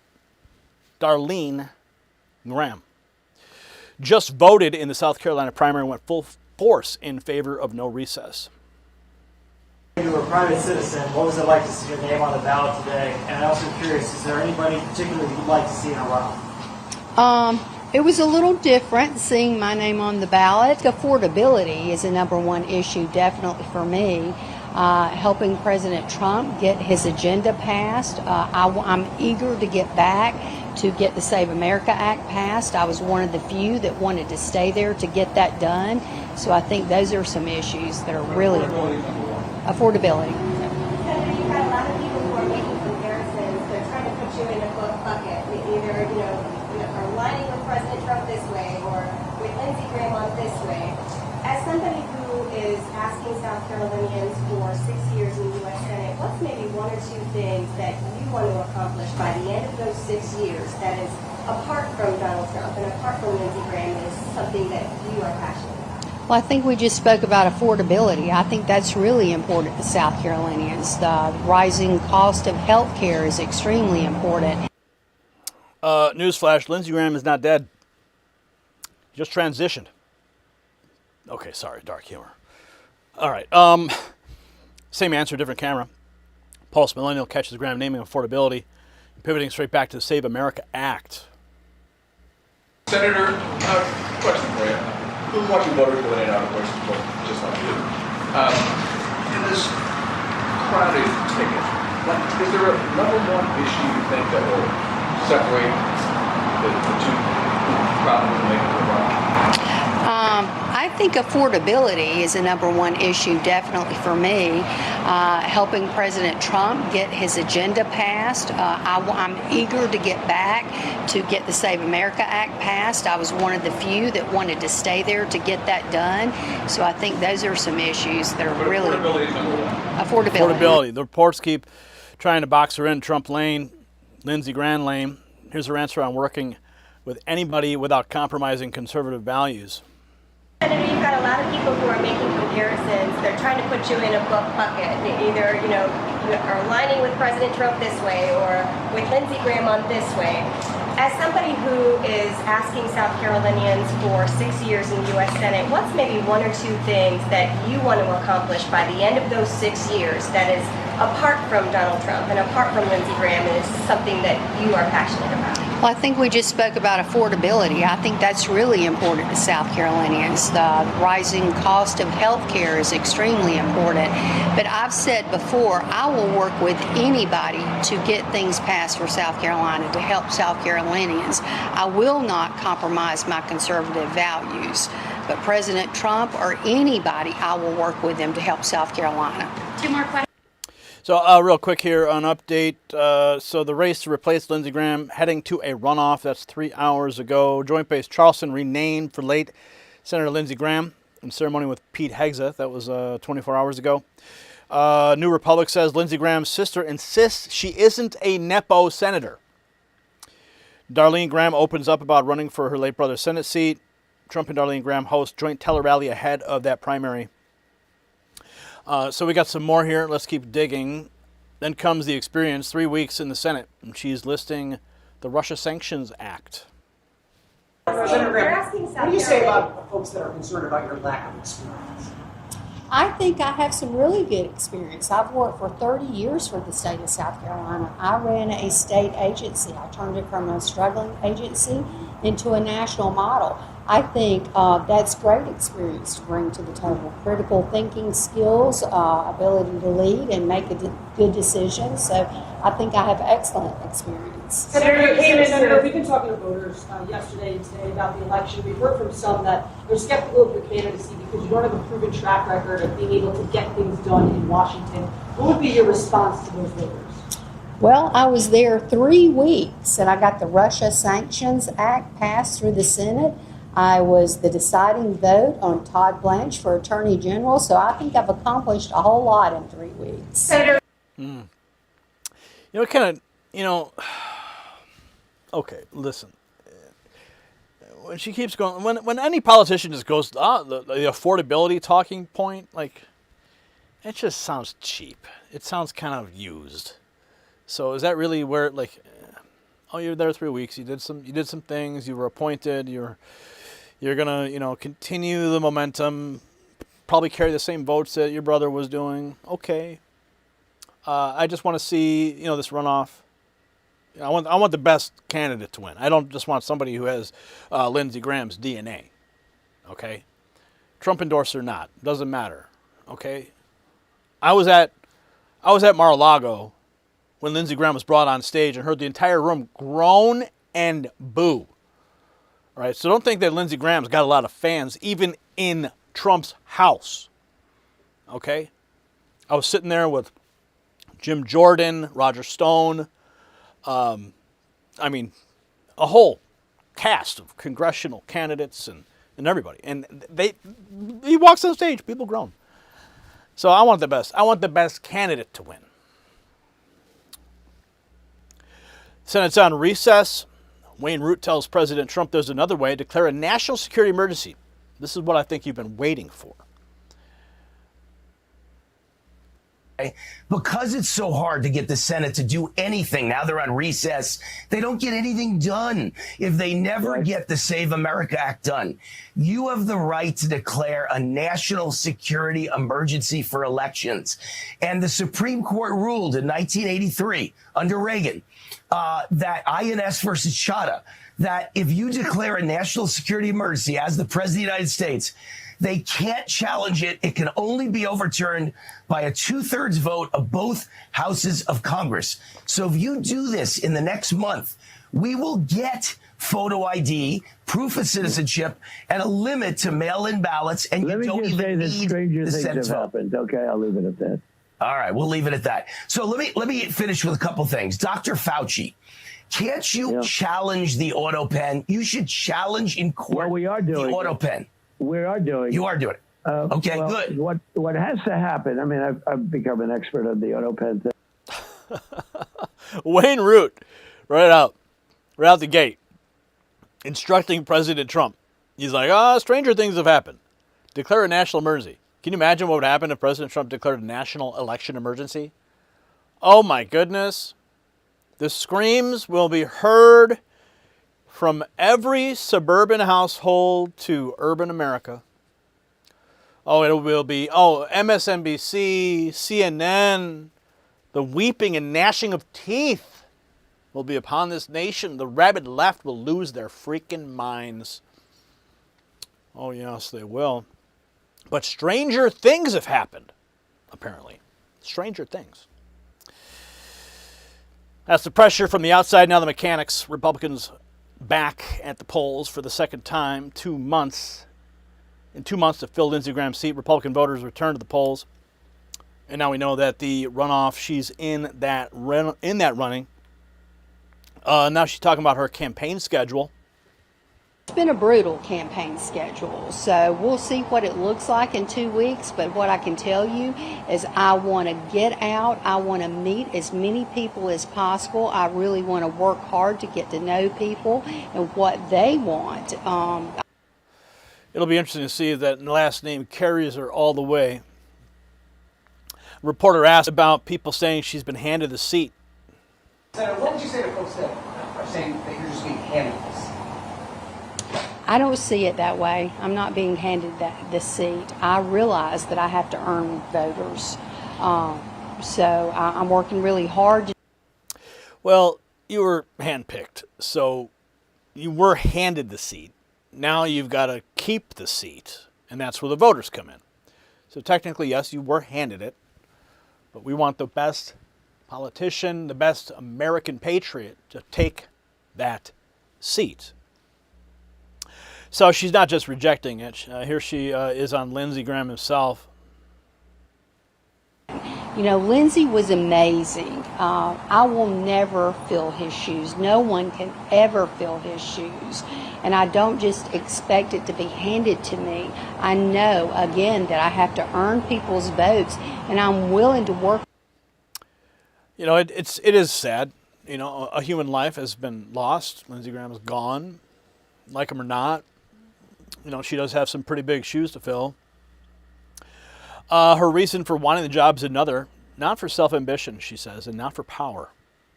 Darlene Graham. Just voted in the South Carolina primary and went full force in favor of no recess.
You were a private citizen. What was it like to see your name on the ballot today? And I'm also curious, is there anybody particularly you'd like to see in a row?
It was a little different seeing my name on the ballot. Affordability is a #1 issue, definitely for me. Helping President Trump get his agenda passed. I'm eager to get back to get the Save America Act passed. I was one of the few that wanted to stay there to get that done. So I think those are some issues that are really important. Affordability.
Senator, you've got a lot of people who are making comparisons. They're trying to put you in a bucket. Either, are aligning with President Trump this way or with Lindsey Graham on this way. As somebody who is asking South Carolinians for 6 years in the U.S. Senate, what's maybe one or two things that you want to accomplish by the end of those 6 years that is apart from Donald Trump and apart from Lindsey Graham is something that you are passionate about?
Well, I think we just spoke about affordability. I think that's really important to South Carolinians. The rising cost of health care is extremely important.
Newsflash, Lindsey Graham is not dead. He just transitioned. Okay, sorry, dark humor. All right. Same answer, different camera. Pulse Millennial catches Graham naming affordability, pivoting straight back to the Save America Act.
Senator, question for you. We've been watching voters go in and out of places just like you. In this crowded ticket, is there a number one issue you think that will separate the two problems and make it go wrong?
I think affordability is a number one issue, definitely for me. Helping President Trump get his agenda passed. I'm eager to get back to get the Save America Act passed. I was one of the few that wanted to stay there to get that done. So I think those are some issues that are really...
Affordability is number one.
Affordability. The reports keep trying to box her in Trump lane, Lindsey Graham lane. Here's her answer on working with anybody without compromising conservative values.
Senator, you've got a lot of people who are making comparisons. They're trying to put you in a bucket. Either, you are aligning with President Trump this way or with Lindsey Graham on this way. As somebody who is asking South Carolinians for 6 years in the U.S. Senate, what's maybe one or two things that you want to accomplish by the end of those 6 years that is apart from Donald Trump and apart from Lindsey Graham and is something that you are passionate about?
Well, I think we just spoke about affordability. I think that's really important to South Carolinians. The rising cost of health care is extremely important. But I've said before, I will work with anybody to get things passed for South Carolina, to help South Carolinians. I will not compromise my conservative values. But President Trump or anybody, I will work with them to help South Carolina.
Two more questions.
So real quick here, an update. So the race to replace Lindsey Graham heading to a runoff. That's 3 hours ago. Joint Base Charleston renamed for late Senator Lindsey Graham in ceremony with Pete Hegseth. That was 24 hours ago. New Republic says Lindsey Graham's sister insists she isn't a Nepo senator. Darlene Graham opens up about running for her late brother's Senate seat. Trump and Darlene Graham host joint tele-rally ahead of that primary. So we got some more here. Let's keep digging. Then comes the experience, 3 weeks in the Senate, and she's listing the Russia Sanctions Act.
Senator Graham, what do you say about folks that are concerned about your lack of experience?
I think I have some really good experience. I've worked for 30 years for the state of South Carolina. I ran a state agency. I turned it from a struggling agency into a national model. I think that's great experience to bring to the table. Critical thinking skills, ability to lead and make good decisions. So I think I have excellent experience.
Senator, we've been talking to voters yesterday and today about the election. We've heard from some that they're skeptical of your candidacy because you don't have a proven track record of being able to get things done in Washington. What would be your response to those voters?
Well, I was there 3 weeks and I got the Russia Sanctions Act passed through the Senate. I was the deciding vote on Todd Blanche for Attorney General, so I think I've accomplished a whole lot in 3 weeks.
Okay, listen. When she keeps going, when any politician just goes, the affordability talking point, like, it just sounds cheap. It sounds kind of used. So is that really where, like, oh, you're there 3 weeks, you did some things, you were appointed, you're gonna, continue the momentum, probably carry the same votes that your brother was doing. Okay. I just want to see, this runoff. I want the best candidate to win. I don't just want somebody who has Lindsey Graham's DNA. Okay. Trump endorsed or not, doesn't matter. Okay. I was at Mar-a-Lago when Lindsey Graham was brought on stage and heard the entire room groan and boo. All right, so don't think that Lindsey Graham's got a lot of fans, even in Trump's house. Okay? I was sitting there with Jim Jordan, Roger Stone, a whole cast of congressional candidates and everybody. And he walks on stage, people groan. So I want the best. I want the best candidate to win. Senate's on recess. Wayne Root tells President Trump there's another way. Declare a national security emergency. This is what I think you've been waiting for.
Because it's so hard to get the Senate to do anything, now they're on recess, they don't get anything done if they never get the Save America Act done. You have the right to declare a national security emergency for elections. And the Supreme Court ruled in 1983 under Reagan that INS versus Chadha, that if you declare a national security emergency as the President of the United States, they can't challenge it. It can only be overturned by a 2/3 vote of both houses of Congress. So if you do this in the next month, we will get photo ID, proof of citizenship, and a limit to mail-in ballots. And you don't even need the Senate vote.
Happened. Okay, I'll leave it at that.
All right, we'll leave it at that. So let me finish with a couple things. Dr. Fauci, can't you challenge the auto pen? You should challenge in court
we are doing
the auto pen.
We are doing.
You are doing it. Okay,
well,
good.
What has to happen? I mean, I've become an expert on the auto pen thing.
Wayne Root, right out the gate, instructing President Trump. He's like, stranger things have happened. Declare a national emergency. Can you imagine what would happen if President Trump declared a national election emergency? Oh my goodness. The screams will be heard from every suburban household to urban America. Oh, it will be, MSNBC, CNN, the weeping and gnashing of teeth will be upon this nation. The rabid left will lose their freaking minds. Oh, yes, they will. But stranger things have happened, apparently. Stranger things. That's the pressure from the outside. Now the mechanics. Republicans back at the polls for the second time. 2 months. In 2 months to fill Lindsey Graham's seat, Republican voters return to the polls. And now we know that the runoff, she's in that running. Now she's talking about her campaign schedule.
It's been a brutal campaign schedule, so we'll see what it looks like in 2 weeks. But what I can tell you is I want to get out. I want to meet as many people as possible. I really want to work hard to get to know people and what they want.
It'll be interesting to see if that last name carries her all the way. Reporter asked about people saying she's been handed the seat.
Senator, what would you say to folks that are saying that you're just being handed this?
I don't see it that way. I'm not being handed the seat. I realize that I have to earn voters. So I'm working really hard.
Well, you were handpicked, so you were handed the seat. Now you've got to keep the seat, and that's where the voters come in. So technically, yes, you were handed it, but we want the best politician, the best American patriot to take that seat. So she's not just rejecting it. Here she is on Lindsey Graham himself.
You know, Lindsey was amazing. I will never fill his shoes. No one can ever fill his shoes. And I don't just expect it to be handed to me. I know, again, that I have to earn people's votes, and I'm willing to work.
You know, it is sad. You know, a human life has been lost. Lindsey Graham is gone. Like him or not, you know, she does have some pretty big shoes to fill. Her reason for wanting the job is another, not for self-ambition, she says, and not for power.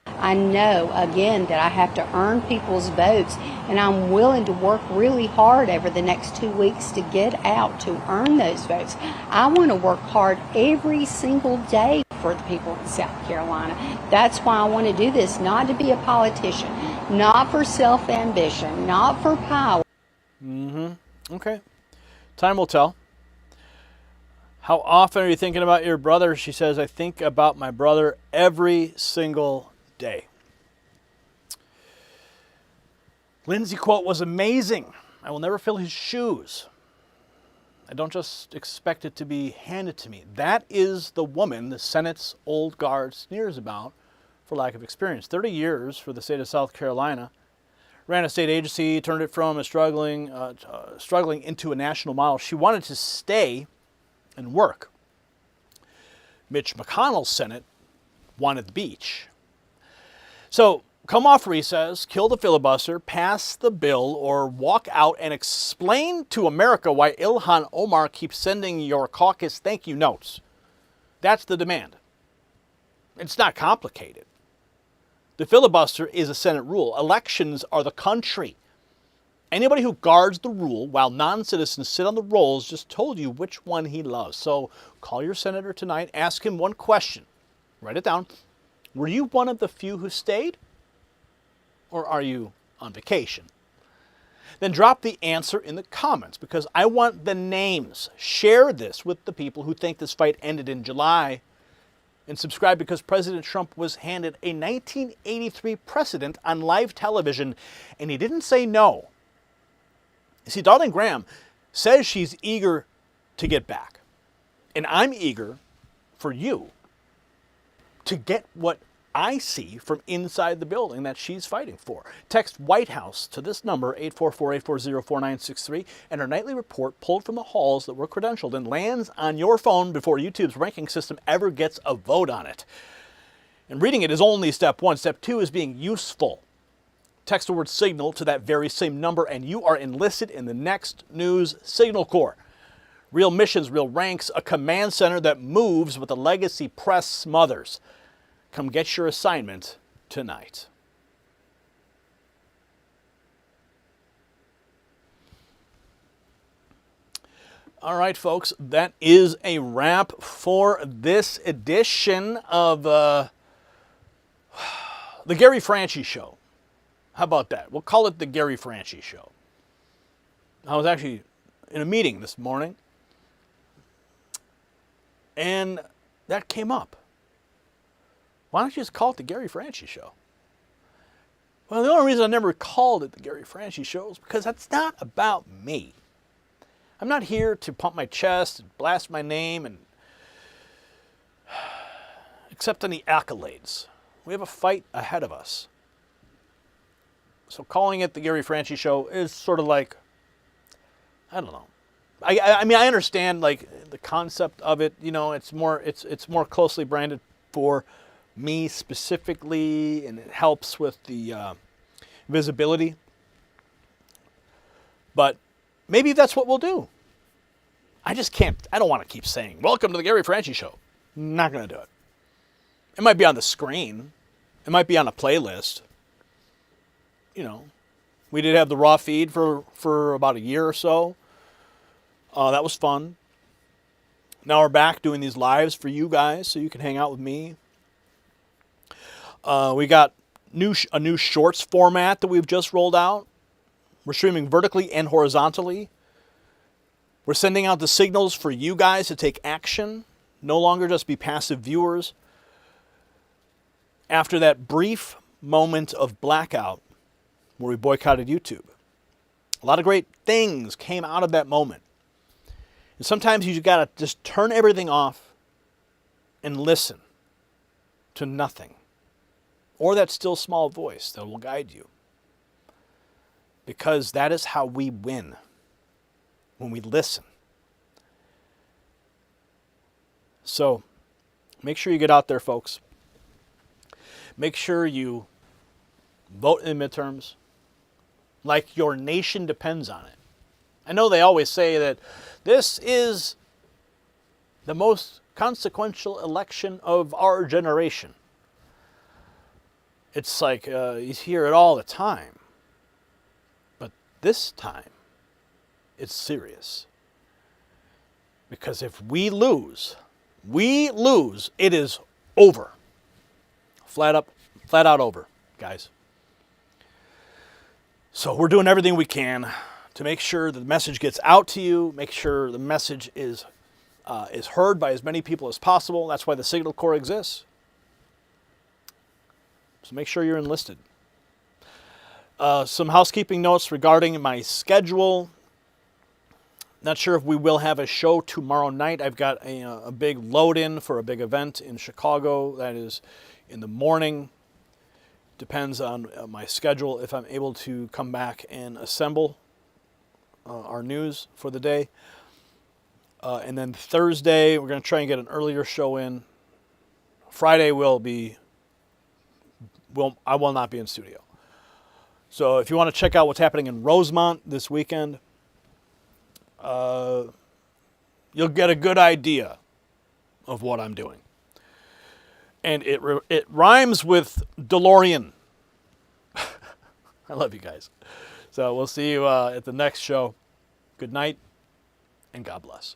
I know, again, that I have to earn people's votes, and I'm willing to work really hard over the next 2 weeks to get out to earn those votes. I want to work hard every single day for the people in South Carolina. That's why I want to do this, not to be a politician, not for self-ambition, not for power.
Okay. Time will tell. How often are you thinking about your brother? She says, I think about my brother every single day. Lindsey quote was amazing. I will never fill his shoes. I don't just expect it to be handed to me. That is the woman the Senate's old guard sneers about for lack of experience. 30 years for the state of South Carolina. Ran a state agency, turned it from a struggling into a national model. She wanted to stay and work. Mitch McConnell's Senate wanted the beach. So come off recess, kill the filibuster, pass the bill, or walk out and explain to America why Ilhan Omar keeps sending your caucus thank you notes. That's the demand. It's not complicated. The filibuster is a Senate rule. Elections are the country. Anybody who guards the rule while non-citizens sit on the rolls just told you which one he loves. So call your senator tonight, ask him one question. Write it down. Were you one of the few who stayed? Or are you on vacation? Then drop the answer in the comments because I want the names. Share this with the people who think this fight ended in July. And subscribe because President Trump was handed a 1983 precedent on live television and he didn't say no. You see, Darling Graham says she's eager to get back. And I'm eager for you to get what I see from inside the building that she's fighting for. Text White House to this number, 844-840-4963, and our nightly report pulled from the halls that were credentialed and lands on your phone before YouTube's ranking system ever gets a vote on it. And reading it is only step one. Step two is being useful. Text the word signal to that very same number and you are enlisted in the next news signal corps. Real missions, real ranks, a command center that moves what the legacy press smothers. Come get your assignment tonight. All right, folks, that is a wrap for this edition of the Gary Franchi Show. How about that? We'll call it the Gary Franchi Show. I was actually in a meeting this morning, and that came up. Why don't you just call it the Gary Franchi Show? Well, the only reason I never called it the Gary Franchi Show is because that's not about me. I'm not here to pump my chest and blast my name and accept any accolades. We have a fight ahead of us. So calling it the Gary Franchi Show is sort of like, I don't know. I mean, I understand like the concept of it. You know, it's more closely branded for me specifically, and it helps with the visibility. But maybe that's what we'll do. I just can't. I don't want to keep saying, welcome to the Gary Franchi Show. Not going to do it. It might be on the screen. It might be on a playlist. You know, we did have the raw feed for about a year or so. That was fun. Now we're back doing these lives for you guys so you can hang out with me. We got a new shorts format that we've just rolled out. We're streaming vertically and horizontally. We're sending out the signals for you guys to take action. No longer just be passive viewers. After that brief moment of blackout where we boycotted YouTube, a lot of great things came out of that moment. And sometimes you got to just turn everything off and listen to nothing. Or that still small voice that will guide you. Because that is how we win. When we listen. So, make sure you get out there, folks. Make sure you vote in the midterms like your nation depends on it. I know they always say that this is the most consequential election of our generation. It's like you hear it all the time. But this time, it's serious. Because if we lose, it is over. Flat out over, guys. So we're doing everything we can to make sure that the message gets out to you, make sure the message is heard by as many people as possible. That's why the Signal Corps exists. So make sure you're enlisted. Some housekeeping notes regarding my schedule. Not sure if we will have a show tomorrow night. I've got a big load-in for a big event in Chicago that is in the morning. Depends on my schedule if I'm able to come back and assemble our news for the day. And then Thursday, we're going to try and get an earlier show in. Friday I will not be in studio. So if you want to check out what's happening in Rosemont this weekend, you'll get a good idea of what I'm doing. And it rhymes with DeLorean. I love you guys. So we'll see you at the next show. Good night, and God bless.